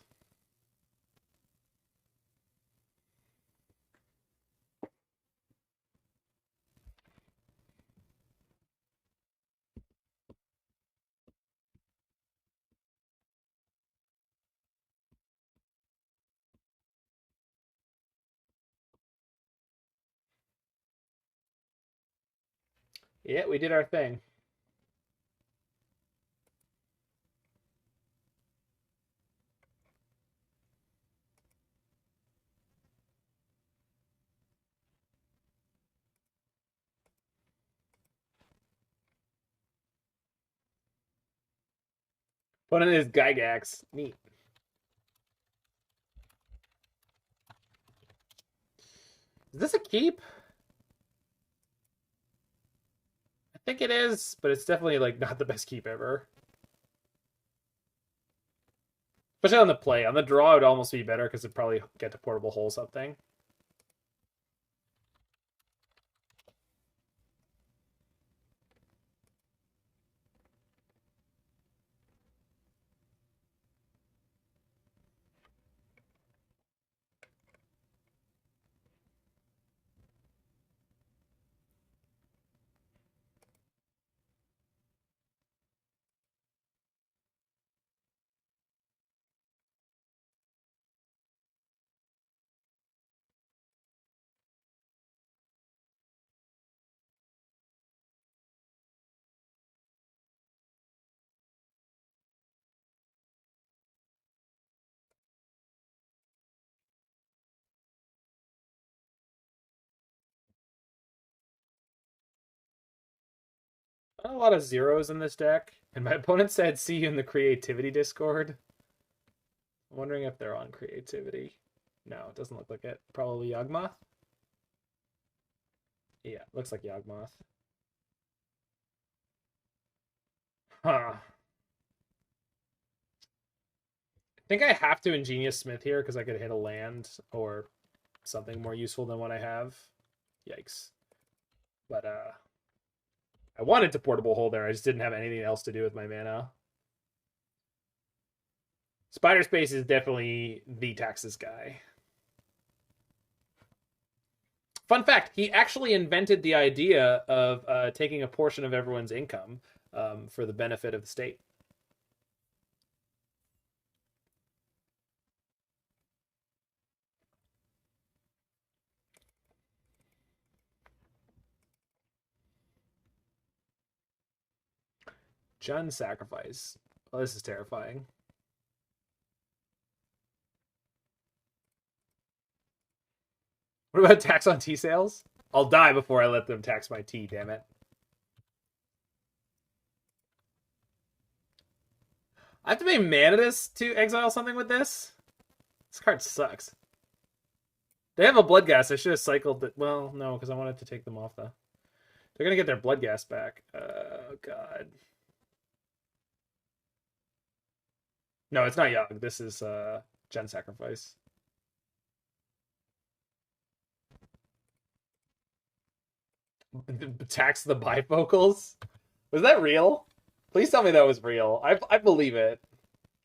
Yeah, we did our thing. One of his Gygax. Neat. Is this a keep? I think it is, but it's definitely like not the best keep ever. Especially on the play. On the draw, it would almost be better because it'd probably get to portable hole something. A lot of zeros in this deck, and my opponent said see you in the creativity Discord. I'm wondering if they're on creativity. No, it doesn't look like it. Probably Yawgmoth. Yeah, looks like Yawgmoth. Huh. I think I have to Ingenious Smith here because I could hit a land or something more useful than what I have. Yikes. But I wanted to portable hold there. I just didn't have anything else to do with my mana. Spider Space is definitely the taxes guy. Fun fact, he actually invented the idea of taking a portion of everyone's income for the benefit of the state. Jund Sacrifice. Oh, this is terrifying. What about tax on tea sales? I'll die before I let them tax my tea, damn it. I have to pay Manadus to exile something with this? This card sucks. They have a Bloodghast. I should have cycled it. Well, no, because I wanted to take them off, though. They're going to get their Bloodghast back. Oh, God. No, it's not Yogg. This is Jund Sacrifice. Tax the bifocals? Was that real? Please tell me that was real. I believe it.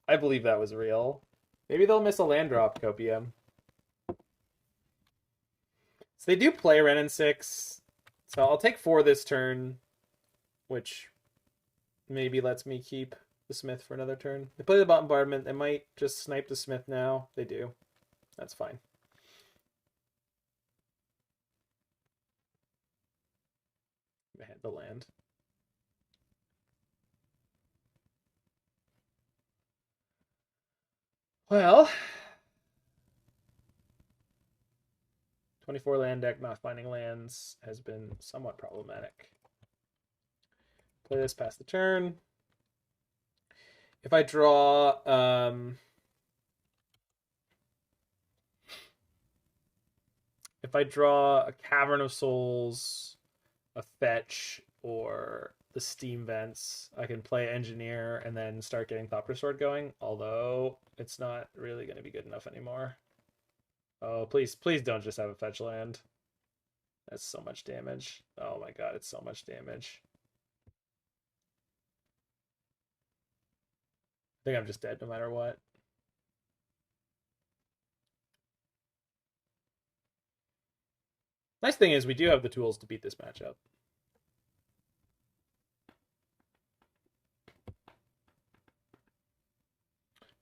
I believe that was real. Maybe they'll miss a land drop, Copium. So they do play Ren and 6. So I'll take 4 this turn, which maybe lets me keep the Smith for another turn. They play the Bombardment. They might just snipe the Smith now. They do. That's fine. I had the land. Well, 24 land deck not finding lands has been somewhat problematic. Play this past the turn. If I draw a Cavern of Souls, a fetch, or the Steam Vents, I can play Engineer and then start getting Thopter Sword going, although it's not really going to be good enough anymore. Oh, please don't just have a fetch land. That's so much damage. Oh my god, it's so much damage. I think I'm just dead no matter what. Nice thing is we do have the tools to beat this matchup.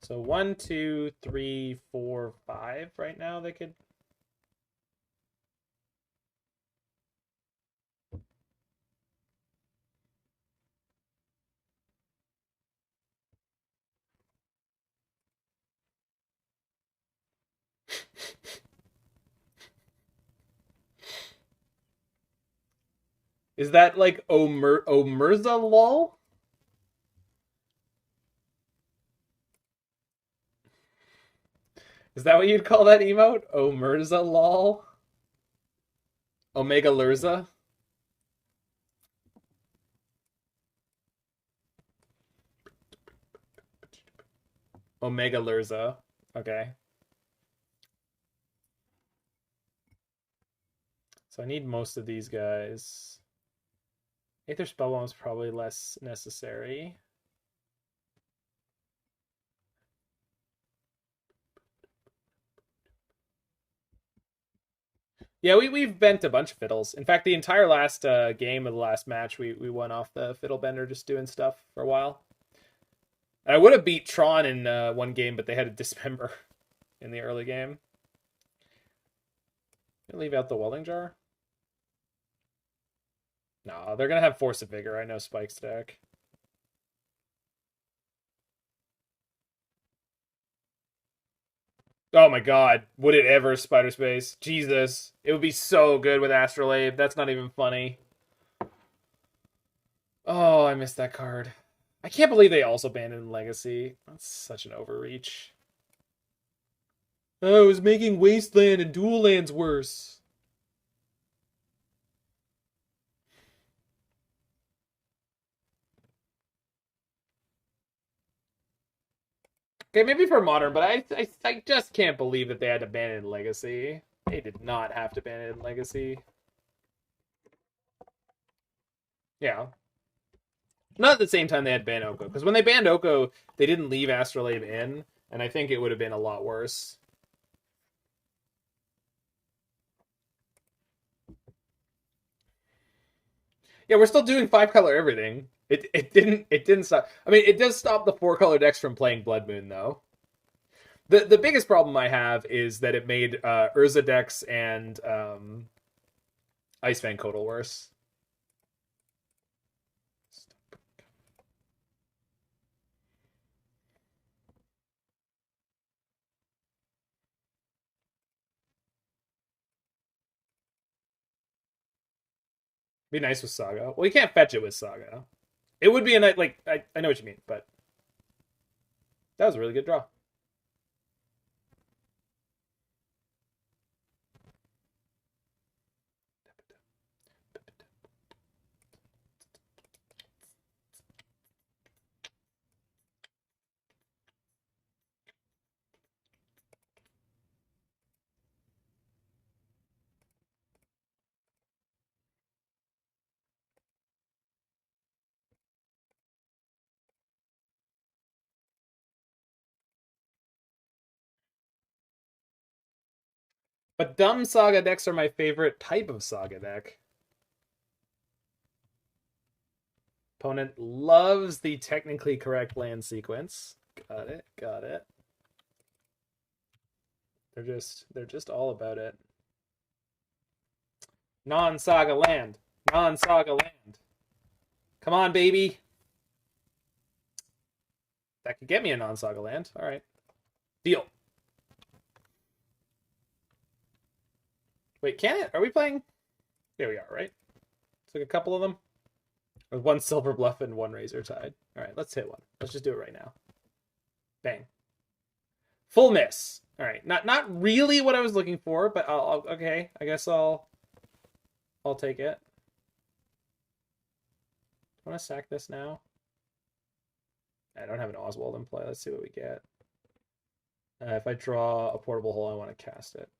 So 1, 2, 3, 4, 5 right now they could. Is that like Omerza lol? Is that what you'd call that emote? Omerza lol? Omega Lurza? Omega Lurza. Okay. So I need most of these guys. Aether Spellbomb is probably less necessary. Yeah, we've bent a bunch of fiddles. In fact, the entire last game of the last match, we won off the Fiddlebender just doing stuff for a while. I would have beat Tron in one game, but they had a dismember in the early game. Leave out the Welding Jar. No, they're gonna have Force of Vigor. I know Spike's deck. Oh my god, would it ever, Spider Space? Jesus. It would be so good with Astrolabe. That's not even funny. Oh, I missed that card. I can't believe they also banned it in Legacy. That's such an overreach. Oh, it was making Wasteland and Dual Lands worse. Okay, maybe for Modern, but I just can't believe that they had to ban it in Legacy. They did not have to ban it in Legacy. Yeah. Not at the same time they had banned Oko, because when they banned Oko, they didn't leave Astrolabe in, and I think it would have been a lot worse. Yeah, we're still doing 5-color everything. It didn't stop. I mean, it does stop the 4-color decks from playing Blood Moon though. The biggest problem I have is that it made Urza decks and Ice Fang Kotal worse. Be nice with Saga. Well, you can't fetch it with Saga. It would be a night like I know what you mean, but that was a really good draw. But dumb Saga decks are my favorite type of Saga deck. Opponent loves the technically correct land sequence. Got it. Got it. They're just all about it. Non-Saga land. Non-Saga land. Come on, baby. That could get me a non-Saga land. All right. Deal. Wait, can it? Are we playing? Here we are, right? It's like a couple of them. With one Silverbluff and one Razortide. All right, let's hit one. Let's just do it right now. Bang. Full miss. All right, not really what I was looking for, but I'll okay. I guess I'll take it. I want to sack this now. I don't have an Oswald in play. Let's see what we get. If I draw a portable hole, I want to cast it.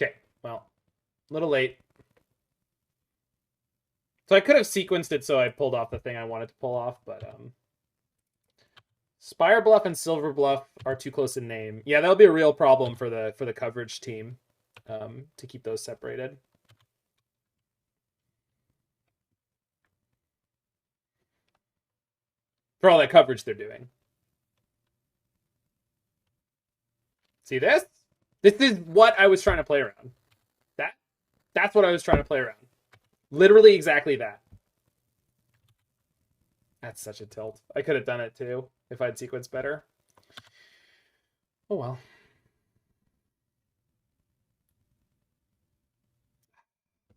Okay, well, a little late. So I could have sequenced it so I pulled off the thing I wanted to pull off, but Spirebluff and Silverbluff are too close in name. Yeah, that'll be a real problem for the coverage team to keep those separated. For all that coverage they're doing. See this? This is what I was trying to play around. That's what I was trying to play around. Literally exactly that. That's such a tilt. I could have done it too if I'd sequenced better. Oh well.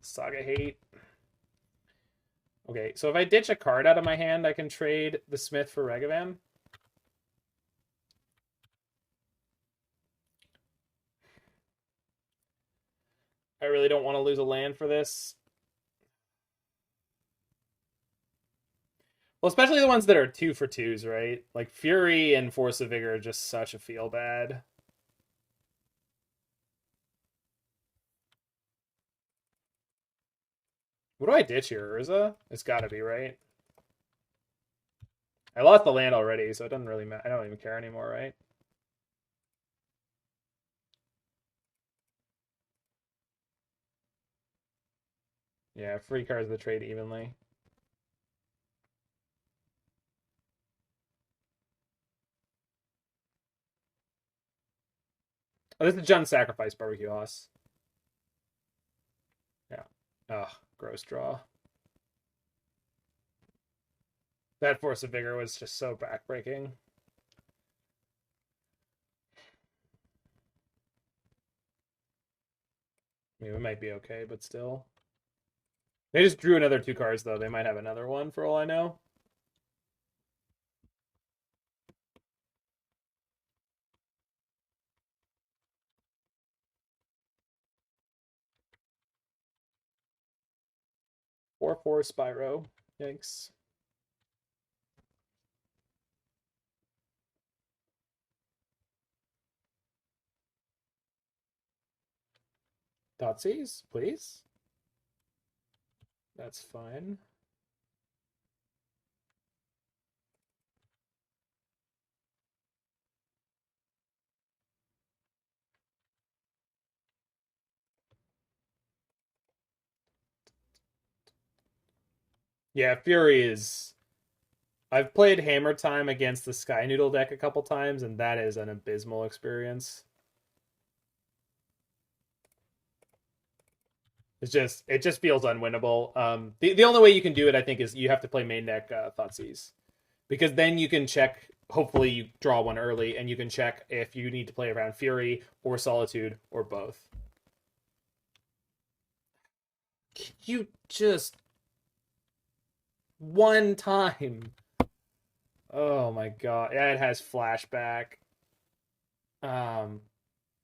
Saga hate. Okay, so if I ditch a card out of my hand, I can trade the Smith for Ragavan. I really don't want to lose a land for this. Well, especially the ones that are 2 for 2s, right? Like Fury and Force of Vigor are just such a feel bad. What do I ditch here, Urza? It's gotta be, right? I lost the land already, so it doesn't really matter. I don't even care anymore, right? Yeah, free cards of the trade evenly. Oh, this is Jund Sacrifice Barbecue Hoss. Yeah. Ugh, gross draw. That Force of Vigor was just so backbreaking. I mean, we might be okay, but still. They just drew another 2 cards, though. They might have another one, for all I know. Four Spyro. Yikes. Dotsies, please. That's fine. Yeah, Fury is... I've played Hammer Time against the Sky Noodle deck a couple times, and that is an abysmal experience. It just feels unwinnable. The only way you can do it, I think, is you have to play main deck Thoughtseize. Because then you can check, hopefully you draw one early, and you can check if you need to play around Fury or Solitude or both. Can you just... one time... Oh my god. Yeah, it has flashback.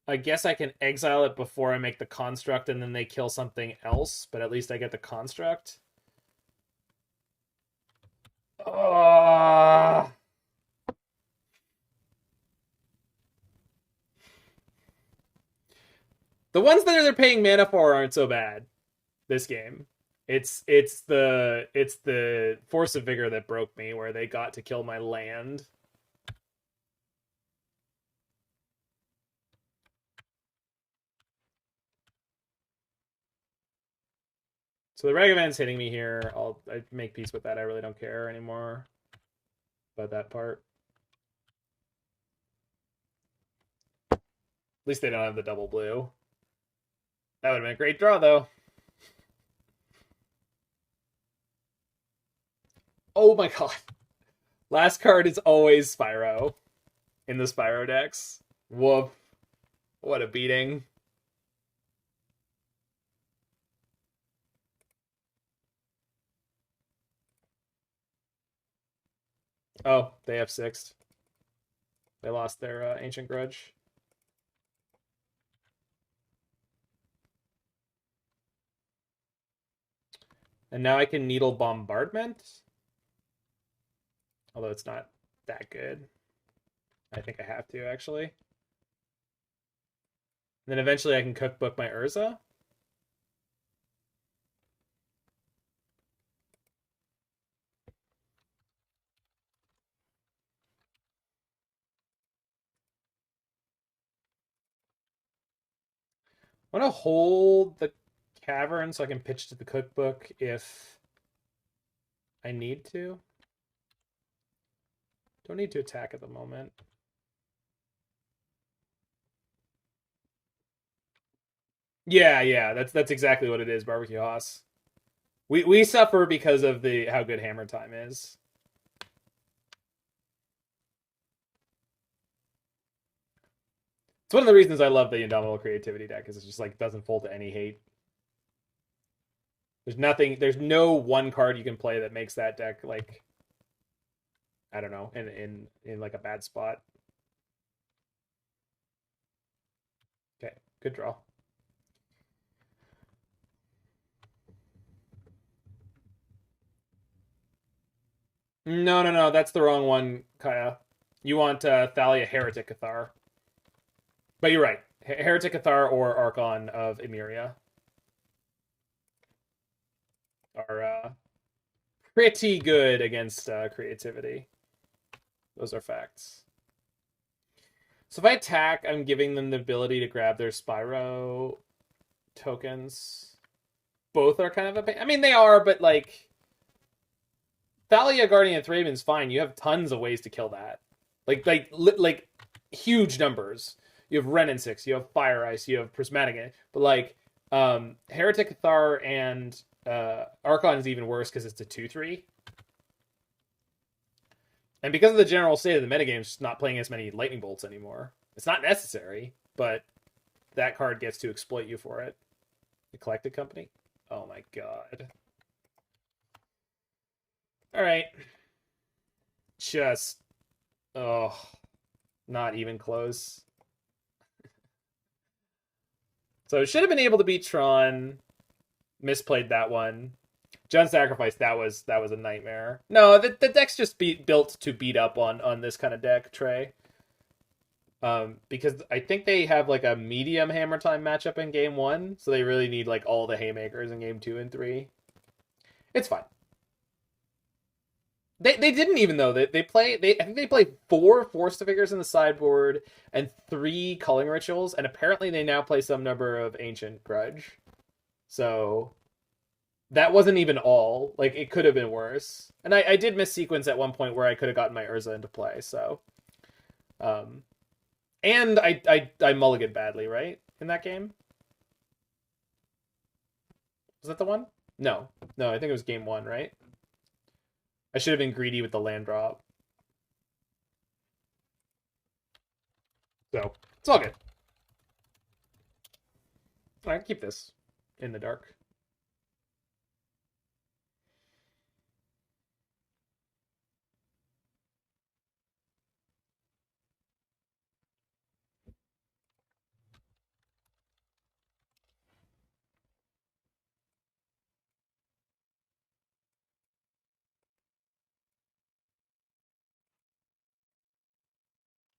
I guess I can exile it before I make the construct and then they kill something else, but at least I get the construct. The ones that they're paying mana for aren't so bad this game. It's the Force of Vigor that broke me, where they got to kill my land. So the Ragavan's hitting me here. I make peace with that. I really don't care anymore about that part. At least they don't have the double blue. That would have been a great draw, though. Oh my god. Last card is always Spyro in the Spyro decks. Woof. What a beating. Oh, they have sixth. They lost their Ancient Grudge. And now I can Needle Bombardment. Although it's not that good. I think I have to, actually. And then eventually I can Cookbook my Urza. I want to hold the Cavern so I can pitch to the Cookbook if I need to. Don't need to attack at the moment. Yeah, that's exactly what it is, Barbecue Hoss. We suffer because of the how good Hammer Time is. It's one of the reasons I love the Indomitable Creativity deck, is it just like doesn't fold to any hate. There's no one card you can play that makes that deck like, I don't know, in like a bad spot. Okay, good draw. No, that's the wrong one, Kaya. You want Thalia Heretic Cathar. But you're right. Heretic Cathar or Archon of Emeria are pretty good against creativity. Those are facts. So if I attack, I'm giving them the ability to grab their Spyro tokens. Both are kind of a pain. I mean, they are, but like Thalia Guardian of Thraben's fine. You have tons of ways to kill that. Like huge numbers. You have Ren and 6, you have Fire Ice, you have Prismatic, but like Heretic Cathar and Archon is even worse because it's a 2/3. And because of the general state of the metagame, it's just not playing as many lightning bolts anymore. It's not necessary, but that card gets to exploit you for it. The Collected Company? Oh my god. Alright. Just not even close. So should have been able to beat Tron. Misplayed that one. Jund Sacrifice, that was a nightmare. No, the deck's just built to beat up on this kind of deck, Trey. Because I think they have like a medium Hammer Time matchup in game 1, so they really need like all the haymakers in game 2 and 3. It's fine. They didn't even though I think they play 4 Force Figures in the sideboard and 3 Culling Rituals, and apparently they now play some number of Ancient Grudge. So that wasn't even all. Like, it could have been worse. And I did miss sequence at one point where I could have gotten my Urza into play, so. And I mulliganed badly, right? In that game? Was that the one? No, I think it was game 1, right? I should have been greedy with the land drop. So, it's all good. I can keep this in the dark.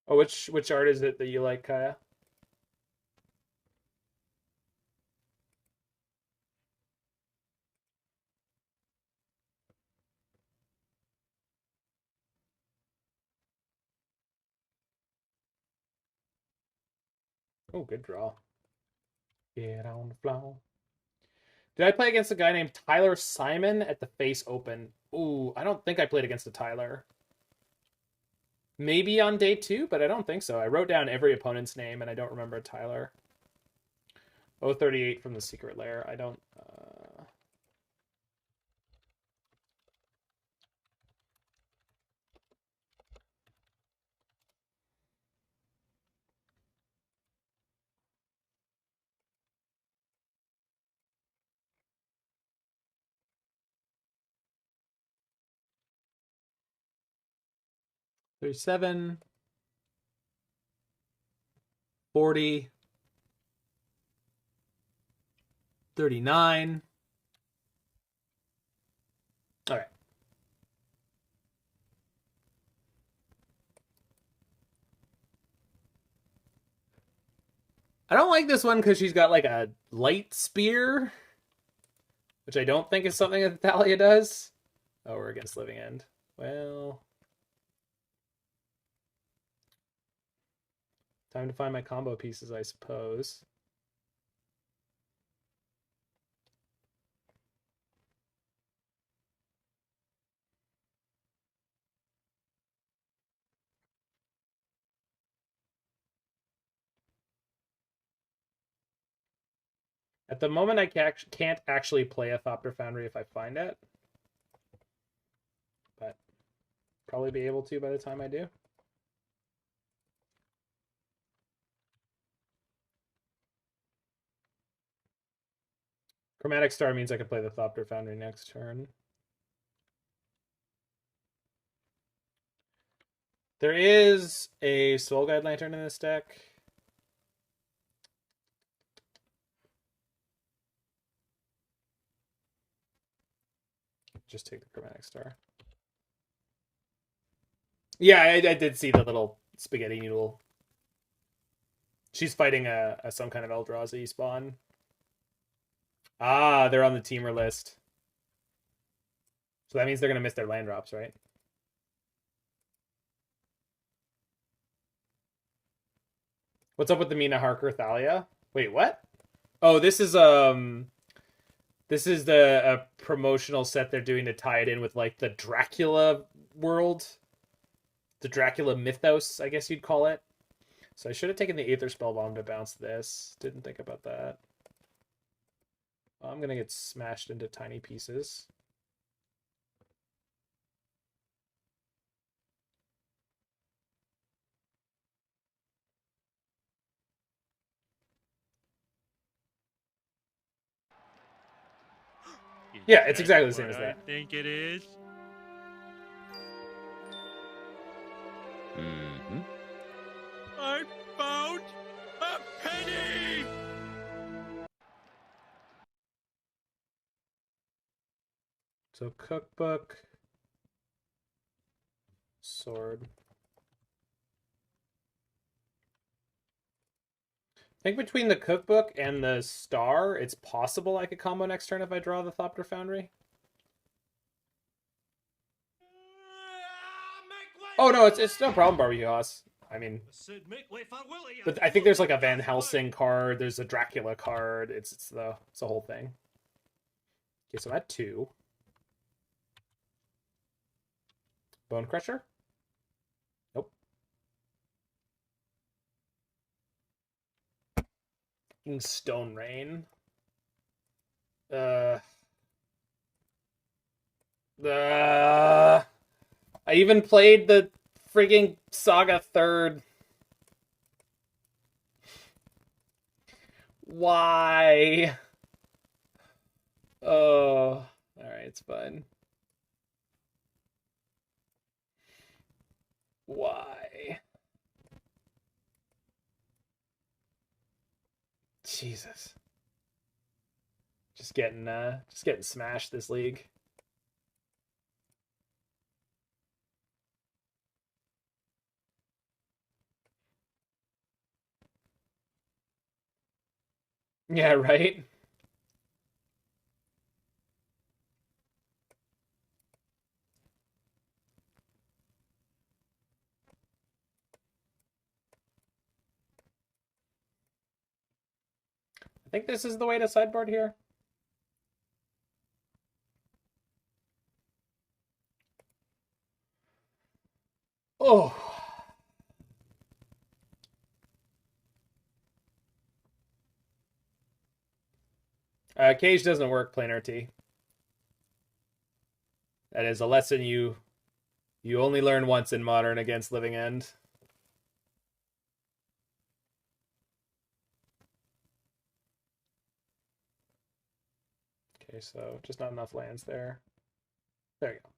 Oh, which art is it that you like, Kaya? Oh, good draw. Get on the floor. Did I play against a guy named Tyler Simon at the Face Open? Ooh, I don't think I played against a Tyler. Maybe on day 2, but I don't think so. I wrote down every opponent's name, and I don't remember a Tyler. 038 from the Secret Lair. I don't... 37, 40, 39. All right. I don't like this one because she's got like a light spear, which I don't think is something that Thalia does. Oh, we're against Living End. Well, time to find my combo pieces, I suppose. At the moment, I can't actually play a Thopter Foundry if I find it. But probably be able to by the time I do. Chromatic Star means I can play the Thopter Foundry next turn. There is a Soul Guide Lantern in this deck. Just take the Chromatic Star. Yeah, I did see the little spaghetti noodle. She's fighting some kind of Eldrazi spawn. Ah, they're on the teamer list. So that means they're going to miss their land drops, right? What's up with the Mina Harker Thalia? Wait, what? Oh, this is the promotional set they're doing to tie it in with like the Dracula world. The Dracula mythos, I guess you'd call it. So I should have taken the Aether Spellbomb to bounce this. Didn't think about that. Well, I'm going to get smashed into tiny pieces. Yeah, it's exactly the same as that. I think it is. Mm-hmm. I found a penny! So cookbook, sword. I think between the cookbook and the star, it's possible I could combo next turn if I draw the Thopter Foundry. Oh no, it's no problem, Barbecue Hoss. I mean, but I think there's like a Van Helsing card. There's a Dracula card. It's the whole thing. Okay, so at 2. Bone Crusher. Nope. Stone Rain. I even played the frigging Saga 3rd. Why? Oh, alright, it's fine. Why? Jesus. Just getting smashed this league. Yeah, right? I think this is the way to sideboard here. Cage doesn't work, planar T. That is a lesson you only learn once in Modern against Living End. Okay, so just not enough lands there. There you go.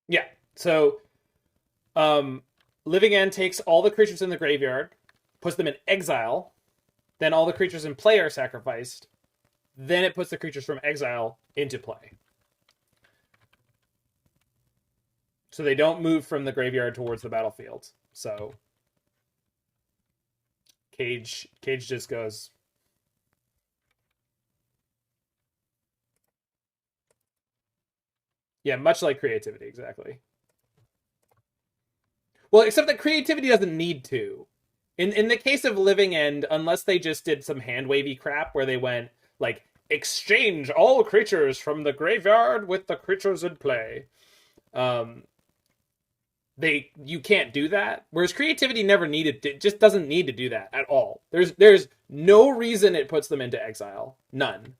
Yeah, so Living End takes all the creatures in the graveyard, puts them in exile, then all the creatures in play are sacrificed, then it puts the creatures from exile into play. So they don't move from the graveyard towards the battlefield. So Cage just goes. Yeah, much like Creativity, exactly. Well, except that Creativity doesn't need to. In the case of Living End, unless they just did some hand wavy crap where they went like exchange all creatures from the graveyard with the creatures in play, you can't do that. Whereas Creativity never needed to, just doesn't need to do that at all. There's no reason it puts them into exile. None.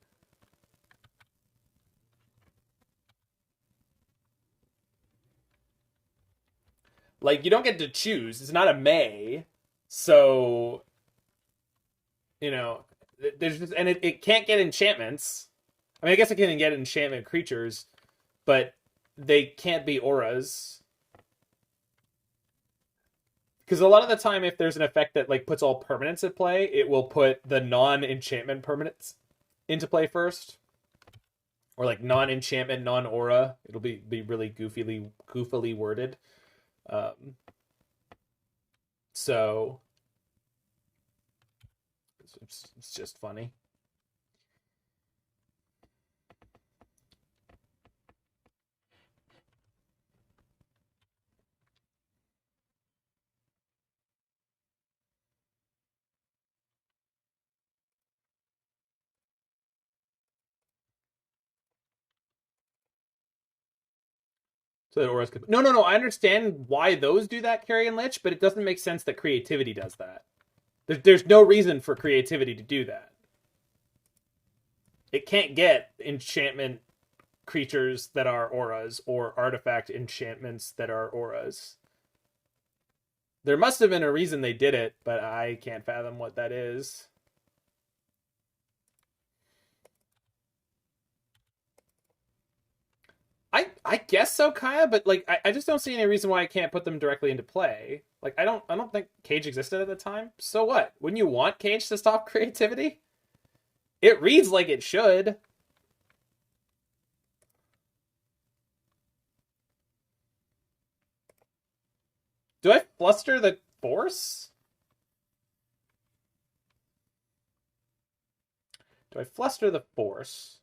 Like, you don't get to choose. It's not a May. So, you know, there's just, and it can't get enchantments. I mean, I guess it can get enchantment creatures, but they can't be auras. Because a lot of the time, if there's an effect that like puts all permanents at play, it will put the non-enchantment permanents into play first. Or like non-enchantment, non-aura. It'll be really goofily worded. So it's just funny. So that auras could... No. I understand why those do that, Carrion Lich, but it doesn't make sense that Creativity does that. There's no reason for Creativity to do that. It can't get enchantment creatures that are auras or artifact enchantments that are auras. There must have been a reason they did it, but I can't fathom what that is. I guess so, Kaya, but like I just don't see any reason why I can't put them directly into play. Like I don't think Cage existed at the time. So what? Wouldn't you want Cage to stop Creativity? It reads like it should. Do I fluster the Force? Do I fluster the Force?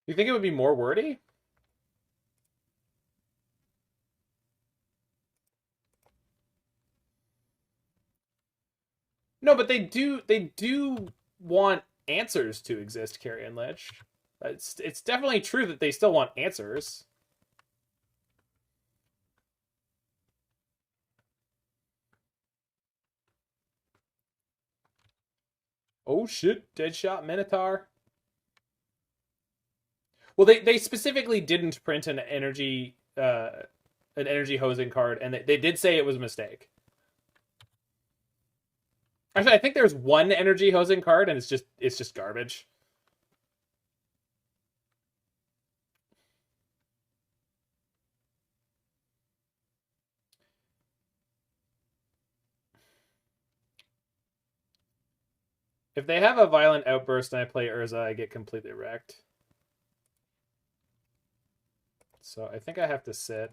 You think it would be more wordy? No, but they do want answers to exist, Carrion Lich. It's definitely true that they still want answers. Oh shit, Deadshot Minotaur. Well, they specifically didn't print an energy hosing card, and they did say it was a mistake. Actually, I think there's one energy hosing card, and it's just garbage. If they have a violent outburst and I play Urza, I get completely wrecked. So I think I have to sit.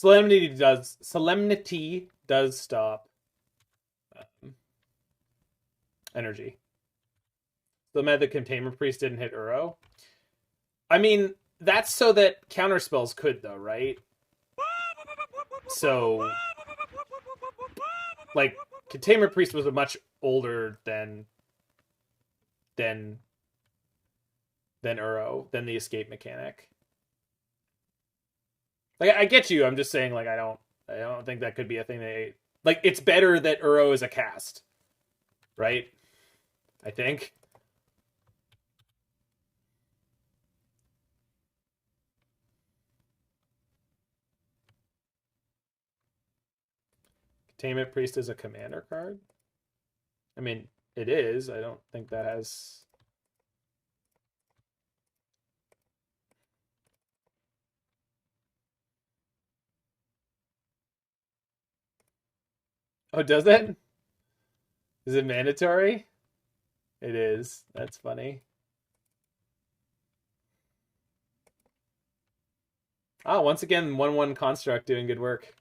Solemnity does stop energy. The method Containment Priest didn't hit Uro. I mean, that's so that counterspells could, though, right? So, like, Containment Priest was a much older than Uro, than the escape mechanic. Like, I get you. I'm just saying, like, I don't think that could be a thing they like. It's better that Uro is a cast, right? I think. Containment Priest is a commander card. I mean, it is. I don't think that has. Oh, does it? Is it mandatory? It is. That's funny. Ah, once again, 1/1 construct doing good work.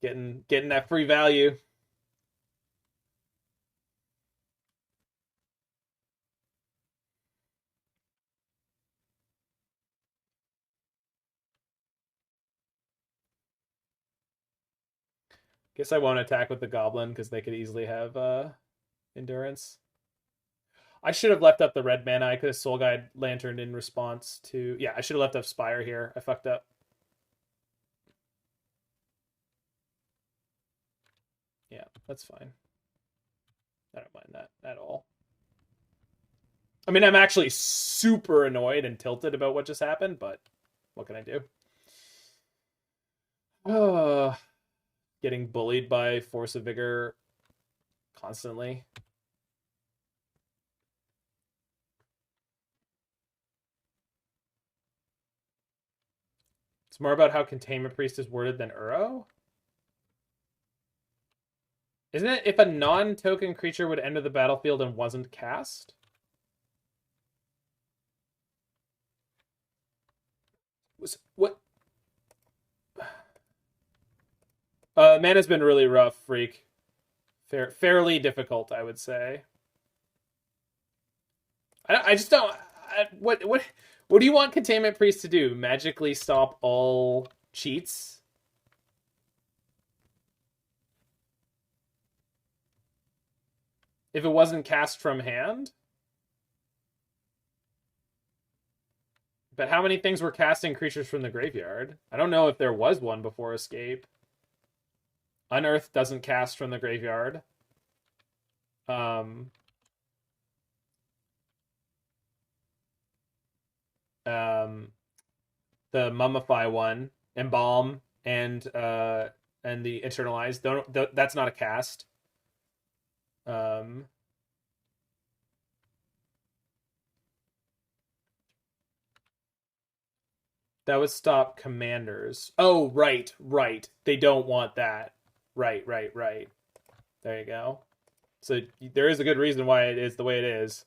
Getting that free value. Guess I won't attack with the goblin because they could easily have endurance. I should have left up the red mana. I could have Soul Guide Lanterned in response to... Yeah, I should have left up Spire here. I fucked up. Yeah, that's fine. I don't mind that at all. I mean, I'm actually super annoyed and tilted about what just happened, but what can I do? Getting bullied by Force of Vigor constantly. It's more about how Containment Priest is worded than Uro? Isn't it if a non-token creature would enter the battlefield and wasn't cast? What? Mana's been really rough, Freak. Fairly difficult, I would say. I just don't... What do you want Containment Priest to do? Magically stop all cheats? If it wasn't cast from hand? But how many things were casting creatures from the graveyard? I don't know if there was one before Escape. Unearth doesn't cast from the graveyard. The Mummify one, Embalm, and the Eternalize. That's not a cast. That would stop commanders. Oh, right. They don't want that. Right. There you go. So there is a good reason why it is the way it is.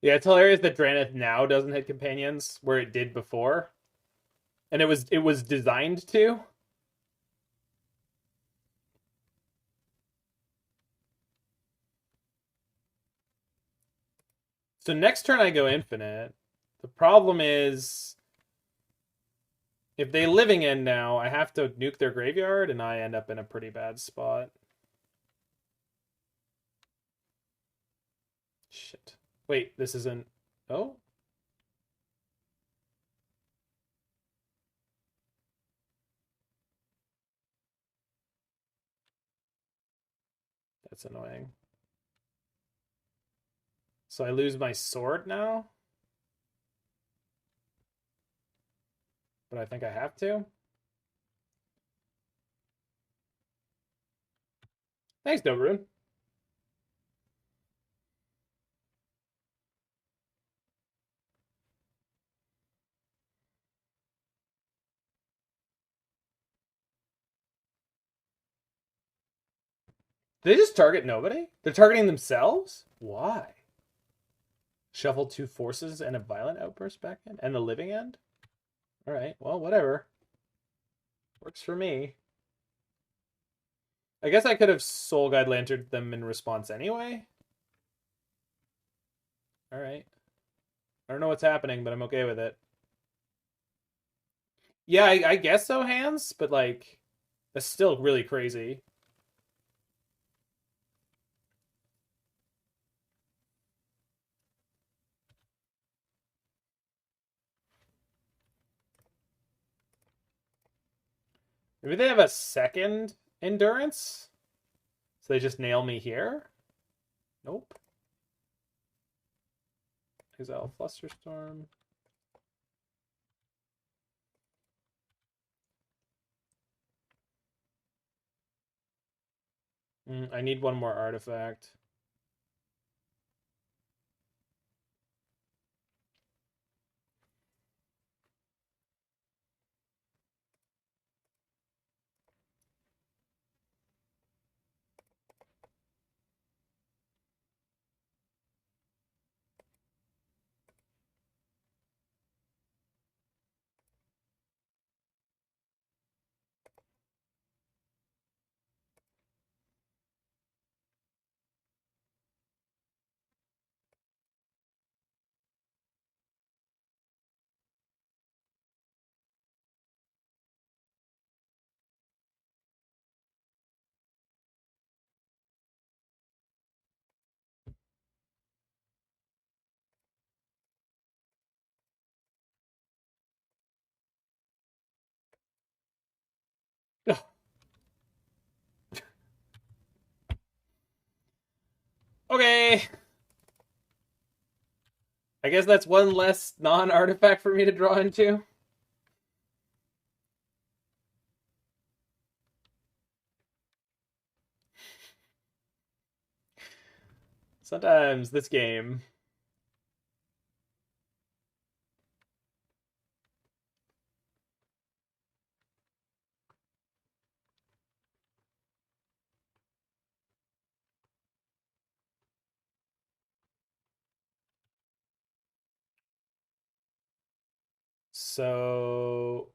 Yeah, it's hilarious that Drannith now doesn't hit companions where it did before. And it was designed to. So next turn I go infinite. The problem is if they living end now, I have to nuke their graveyard and I end up in a pretty bad spot. Shit. Wait, this isn't... Oh? That's annoying. So I lose my sword now? But I think I have to. Thanks, Dobrun. Did they just target nobody? They're targeting themselves? Why? Shuffle 2 forces and a violent outburst back in? And the living end? Alright, well, whatever. Works for me. I guess I could have Soul Guide Lanterned them in response anyway. Alright. I don't know what's happening, but I'm okay with it. Yeah, I guess so, hands, but like, that's still really crazy. Maybe they have a second endurance? So they just nail me here? Nope. Exile Flusterstorm. I need one more artifact. Okay. I guess that's one less non-artifact for me to draw into. Sometimes this game. So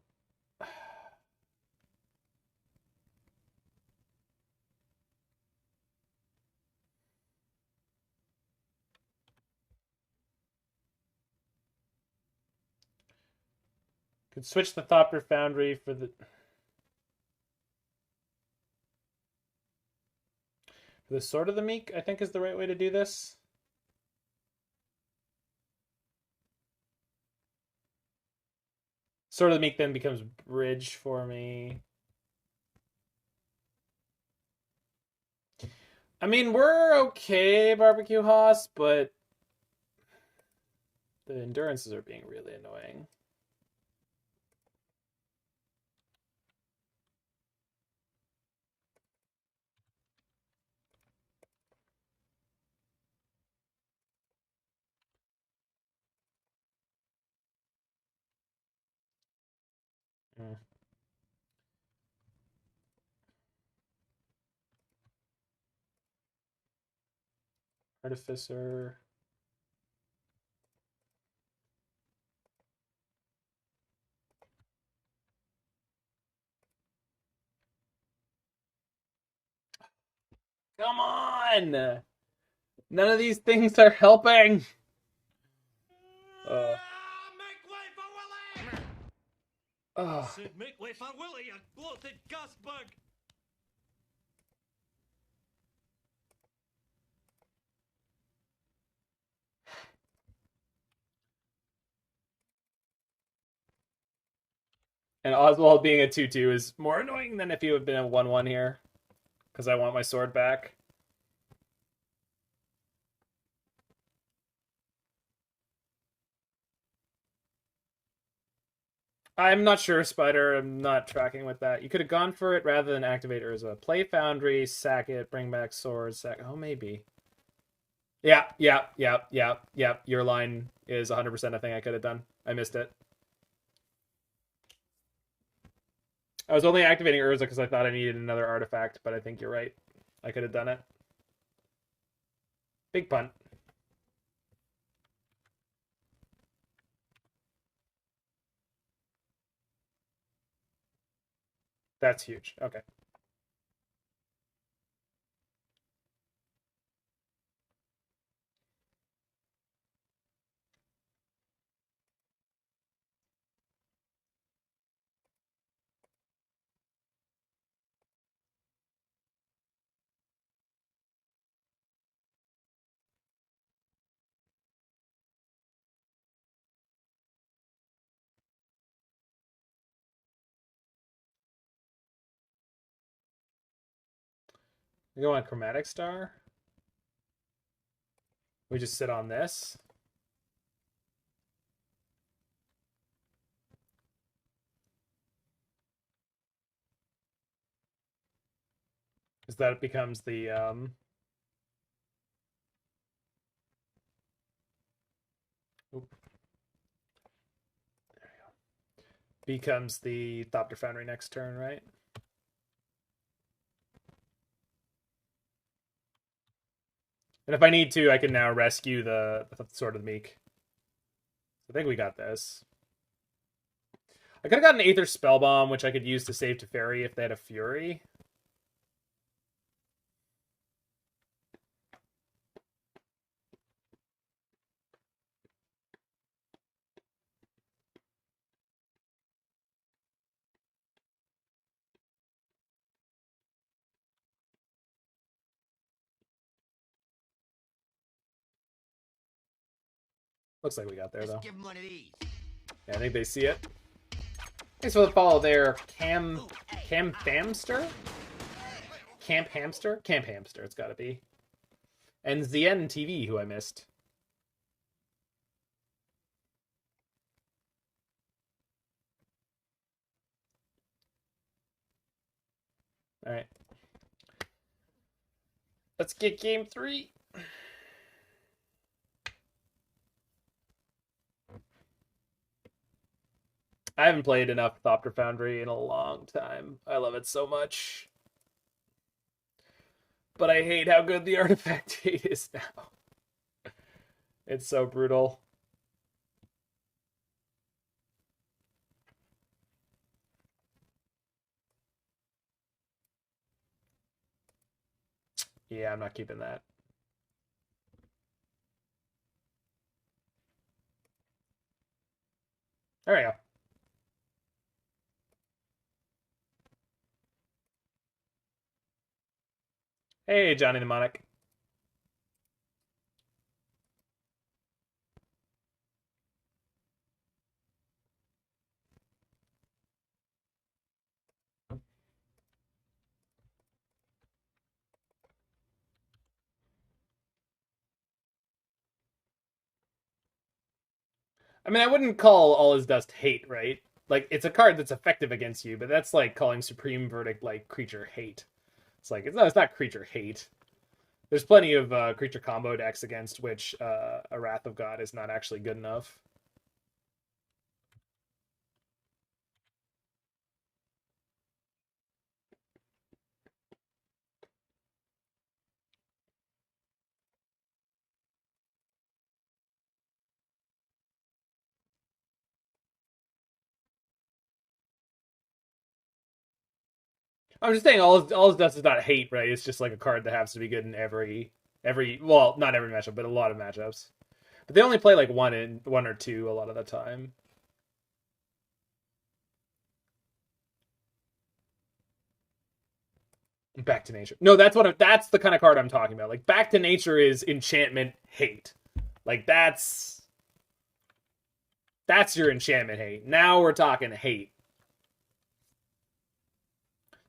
could switch the Thopter Foundry for the Sword of the Meek, I think is the right way to do this. Sword of the Meek then becomes Bridge for me. I mean, we're okay, Barbecue Hoss, but the endurances are being really annoying. Artificer. Come on! None of these things are helping! Make way for Willie! Oh. Said make way for Willie, you bloated gust bug! And Oswald being a 2-2 is more annoying than if you had been a 1-1 here. Because I want my sword back. I'm not sure, Spider. I'm not tracking with that. You could have gone for it rather than activate Urza. Play Foundry, sack it, bring back swords, sack. Oh, maybe. Yeah. Your line is 100% a thing I could have done. I missed it. I was only activating Urza because I thought I needed another artifact, but I think you're right. I could have done it. Big punt. That's huge. Okay. We go on Chromatic Star. We just sit on this. Because that becomes the Oop. There we go. Becomes the Thopter Foundry next turn, right? And if I need to, I can now rescue the Sword of the Meek. I think we got this. I could have gotten Aether Spellbomb, which I could use to save Teferi if they had a Fury. Looks like we got there, though. Give him one of these. Yeah, I think they see it. Thanks for the follow there, Cam Hamster? Camp Hamster? Camp Hamster, it's gotta be. And Zien TV, who I missed. Alright. Let's get game 3. I haven't played enough Thopter Foundry in a long time. I love it so much. But I hate how good the artifact hate is now. It's so brutal. Yeah, I'm not keeping that. There we go. Hey, Johnny Mnemonic. I mean, I wouldn't call All Is Dust hate, right? Like, it's a card that's effective against you, but that's like calling Supreme Verdict like creature hate. It's like, it's not creature hate. There's plenty of creature combo decks against which a Wrath of God is not actually good enough. I'm just saying, all it does is not hate, right? It's just like a card that happens to be good in every well, not every matchup, but a lot of matchups. But they only play like one or two a lot of the time. Back to Nature. No, that's the kind of card I'm talking about. Like, Back to Nature is enchantment hate. Like, that's your enchantment hate. Now we're talking hate.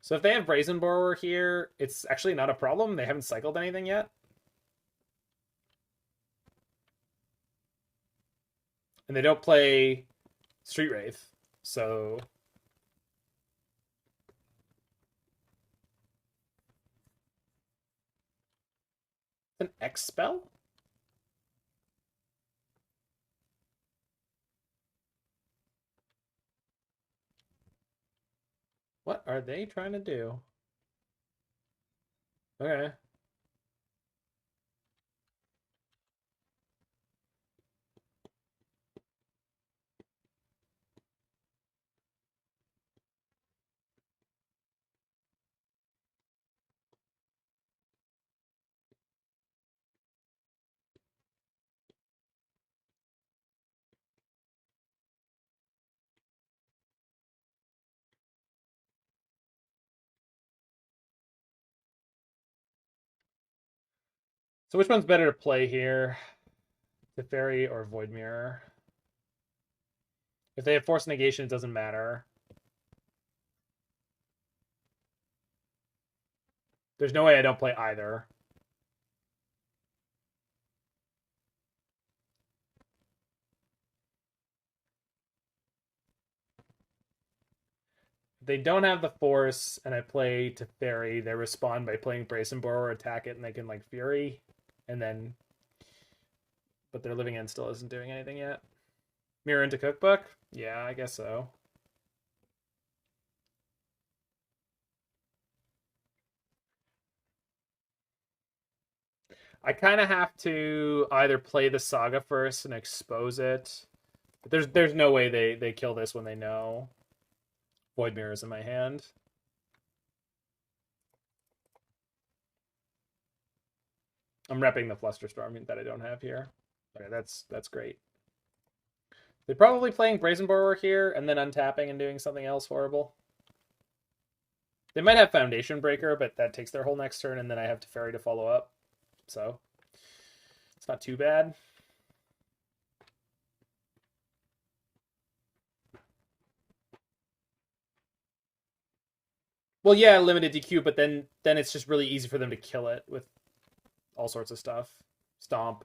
So if they have Brazen Borrower here, it's actually not a problem. They haven't cycled anything yet. And they don't play Street Wraith. So an X spell? What are they trying to do? Okay. So which one's better to play here? Teferi or Void Mirror? If they have Force Negation, it doesn't matter. There's no way I don't play either. If they don't have the Force, and I play Teferi, they respond by playing Brazen Borrower, attack it, and they can like Fury, and then, but their Living End still isn't doing anything yet. Mirror into Cookbook? Yeah, I guess so. I kind of have to either play the Saga first and expose it. But there's no way they kill this when they know Void Mirror is in my hand. I'm repping the Flusterstorm that I don't have here. Okay, that's great. They're probably playing Brazen Borrower here and then untapping and doing something else horrible. They might have Foundation Breaker, but that takes their whole next turn, and then I have Teferi to follow up. So it's not too bad. Well, yeah, limited DQ, but then it's just really easy for them to kill it with all sorts of stuff. Stomp.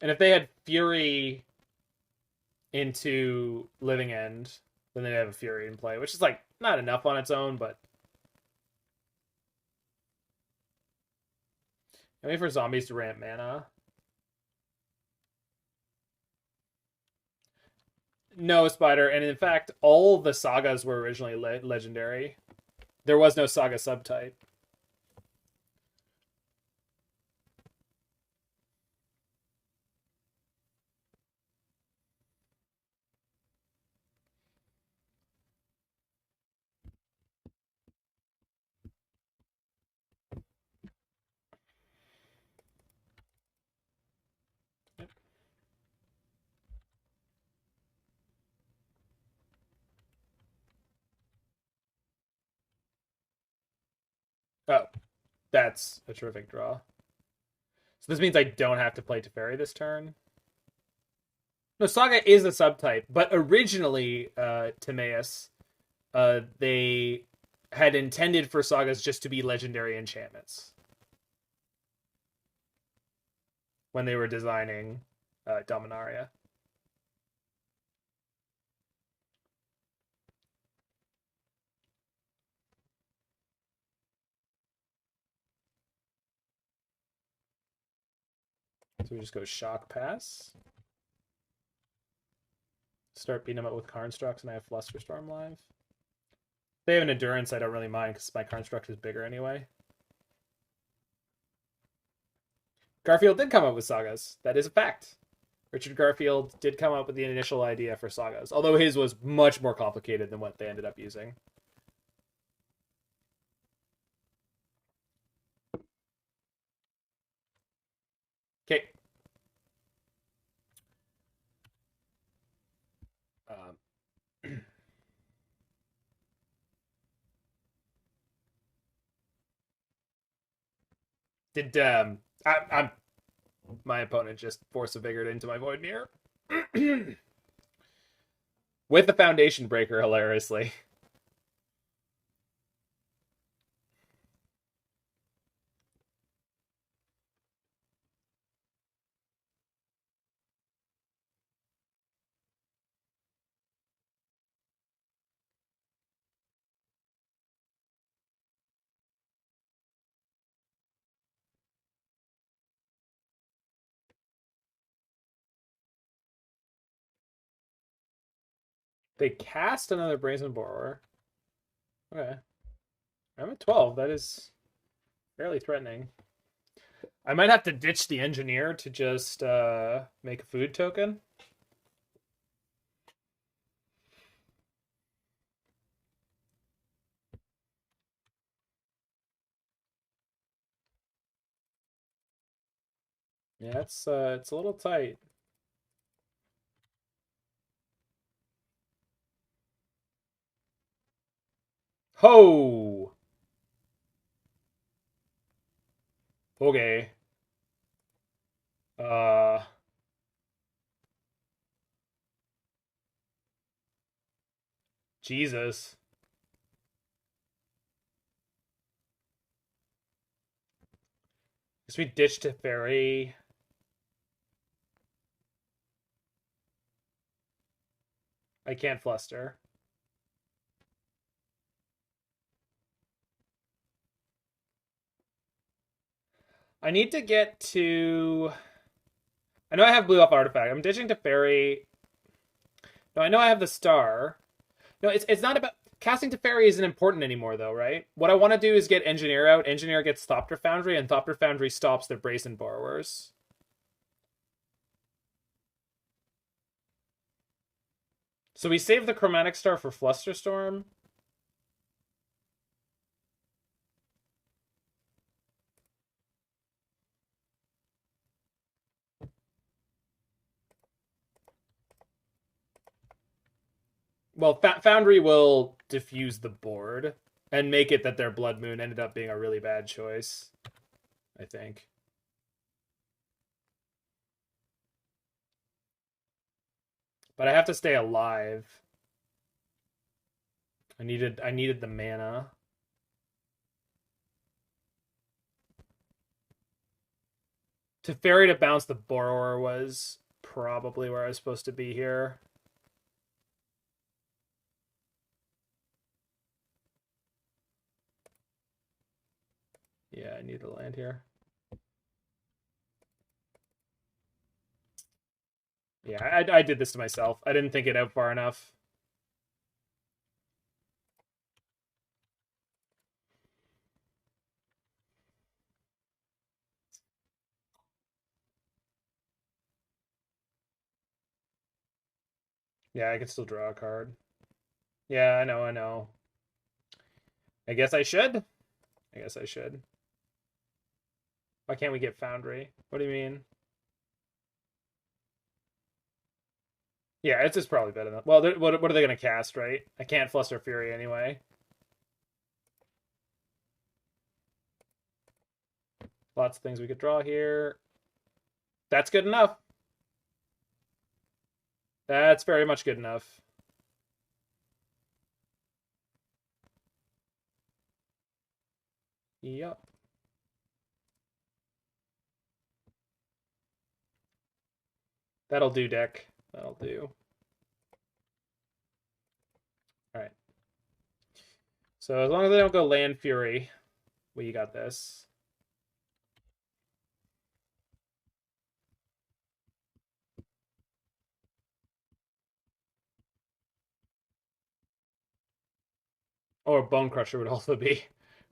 And if they had Fury into Living End, then they'd have a Fury in play, which is like not enough on its own, but I'm waiting for zombies to ramp mana. No, Spider, and in fact, all the sagas were originally legendary. There was no saga subtype. Oh, that's a terrific draw. So this means I don't have to play Teferi this turn. No, Saga is a subtype, but originally, Timaeus, they had intended for Sagas just to be legendary enchantments when they were designing Dominaria. So we just go Shock Pass. Start beating them up with Karnstructs, and I have Flusterstorm live. If they have an Endurance, I don't really mind because my Karnstruct is bigger anyway. Garfield did come up with Sagas. That is a fact. Richard Garfield did come up with the initial idea for Sagas, although his was much more complicated than what they ended up using. Okay. Did I'm my opponent just Force of Vigor into my Void Mirror with the Foundation Breaker, hilariously. They cast another Brazen Borrower. Okay. I'm at 12. That is fairly threatening. I might have to ditch the Engineer to just make a food token. Yeah, it's a little tight. Ho! Okay. Uh Jesus. Guess we ditched Teferi. I can't fluster. I need to get to... I know I have Blue Elf Artifact. I'm ditching Teferi. No, I know I have the Star. No, it's not about... Casting Teferi isn't important anymore, though, right? What I want to do is get Engineer out. Engineer gets Thopter Foundry, and Thopter Foundry stops their Brazen Borrowers. So we save the Chromatic Star for Flusterstorm. Well, Foundry will diffuse the board and make it that their Blood Moon ended up being a really bad choice, I think. But I have to stay alive. I needed the mana. Teferi to bounce the Borrower was probably where I was supposed to be here. Yeah, I need to land here. Yeah, I did this to myself. I didn't think it out far enough. Yeah, I can still draw a card. Yeah, I know. I guess I should. Why can't we get Foundry? What do you mean? Yeah, it's just probably better than... Well, what are they going to cast, right? I can't Fluster Fury anyway. Lots of things we could draw here. That's good enough. That's very much good enough. Yep. That'll do, deck. That'll do. Alright. So as long as they don't go Land Fury, we got this. Or Bone Crusher would also be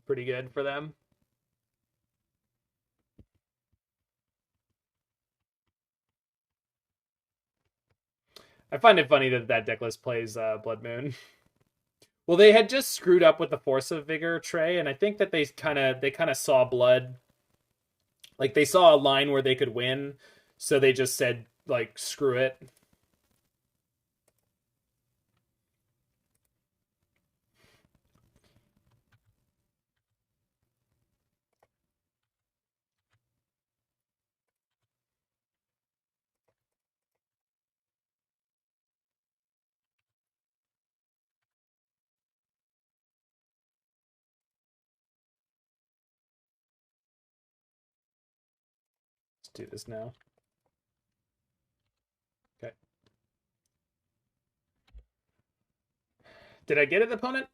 pretty good for them. I find it funny that deck list plays Blood Moon. Well, they had just screwed up with the Force of Vigor tray, and I think that they kind of saw blood. Like, they saw a line where they could win, so they just said, like, screw it. Let's do this now. Okay. Did I get it, opponent?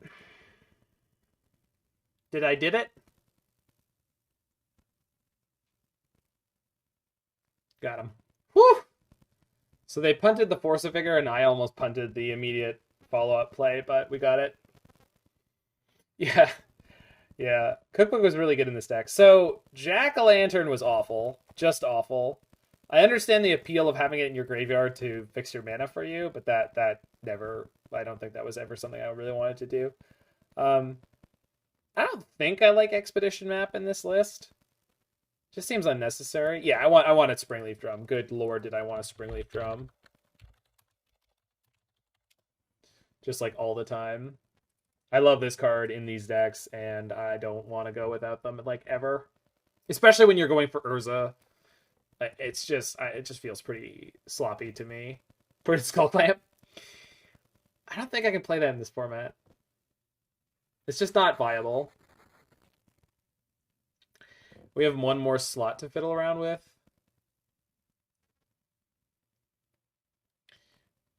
Did it? Got him. Whew! So they punted the Force of Vigor, and I almost punted the immediate follow-up play, but we got it. Yeah. Yeah. Cookbook was really good in this deck. So, Jack-o'-lantern was awful. Just awful. I understand the appeal of having it in your graveyard to fix your mana for you, but that never... I don't think that was ever something I really wanted to do. I don't think I like Expedition Map in this list. Just seems unnecessary. Yeah, I wanted Springleaf Drum. Good lord, did I want a Springleaf Drum. Just like all the time. I love this card in these decks, and I don't want to go without them, like, ever. Especially when you're going for Urza. It just feels pretty sloppy to me. Pretty Skull Clamp. I don't think I can play that in this format. It's just not viable. We have one more slot to fiddle around with.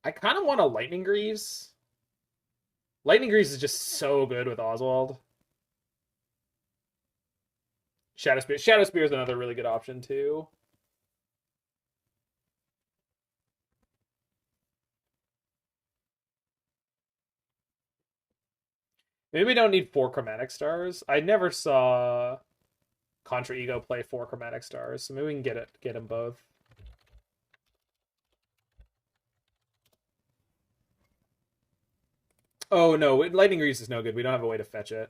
I kind of want a Lightning Greaves. Lightning Greaves is just so good with Oswald. Shadow Spear. Shadow Spear is another really good option, too. Maybe we don't need 4 Chromatic Stars. I never saw Contra Ego play 4 Chromatic Stars, so maybe we can get them both. Oh no, Lightning Greaves is no good. We don't have a way to fetch it.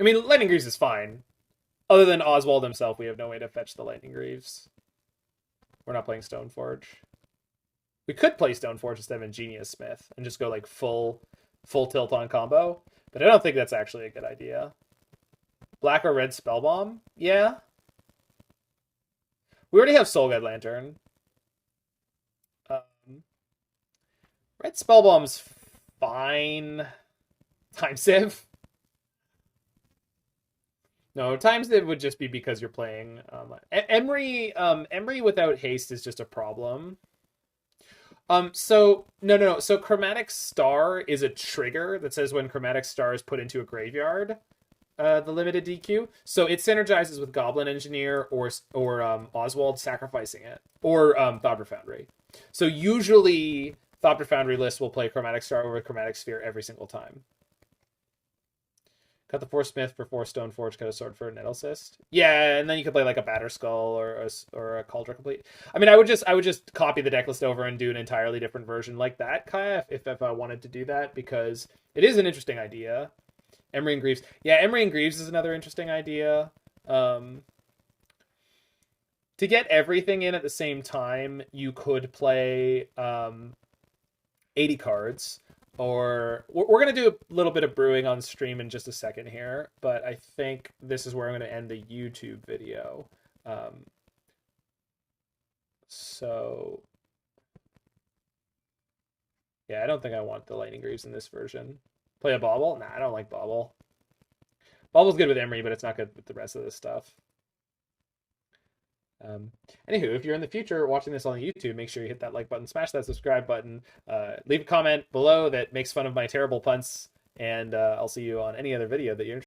I mean, Lightning Greaves is fine. Other than Oswald himself, we have no way to fetch the Lightning Greaves. We're not playing Stoneforge. We could play Stoneforge instead of Ingenious Smith and just go like full tilt on combo, but I don't think that's actually a good idea. Black or red Spellbomb? Yeah. We already have Soul Guide Lantern. Red Spellbomb's fine. Time Sieve? No, Time Sieve would just be because you're playing... Emery without haste is just a problem. So Chromatic Star is a trigger that says when Chromatic Star is put into a graveyard, the limited DQ. So it synergizes with Goblin Engineer or Oswald sacrificing it, or Thopter Foundry. So usually Thopter Foundry lists will play Chromatic Star over Chromatic Sphere every single time. Cut the 4 Smith for 4 Stoneforge, cut a Sword for a Nettle Cyst. Yeah, and then you could play like a Batter Skull or a Cauldron Complete. I mean, I would just copy the deck list over and do an entirely different version like that, Kaya, if I wanted to do that, because it is an interesting idea. Emery and Greaves. Yeah, Emery and Greaves is another interesting idea. To get everything in at the same time, you could play 80 cards. Or we're going to do a little bit of brewing on stream in just a second here, but I think this is where I'm going to end the YouTube video. So yeah, I don't think I want the Lightning Greaves in this version. Play a Bauble? Nah, I don't like Bauble. Bauble's good with Emery, but it's not good with the rest of this stuff. Anywho, if you're in the future watching this on YouTube, make sure you hit that like button, smash that subscribe button, leave a comment below that makes fun of my terrible punts, and I'll see you on any other video that you're interested in.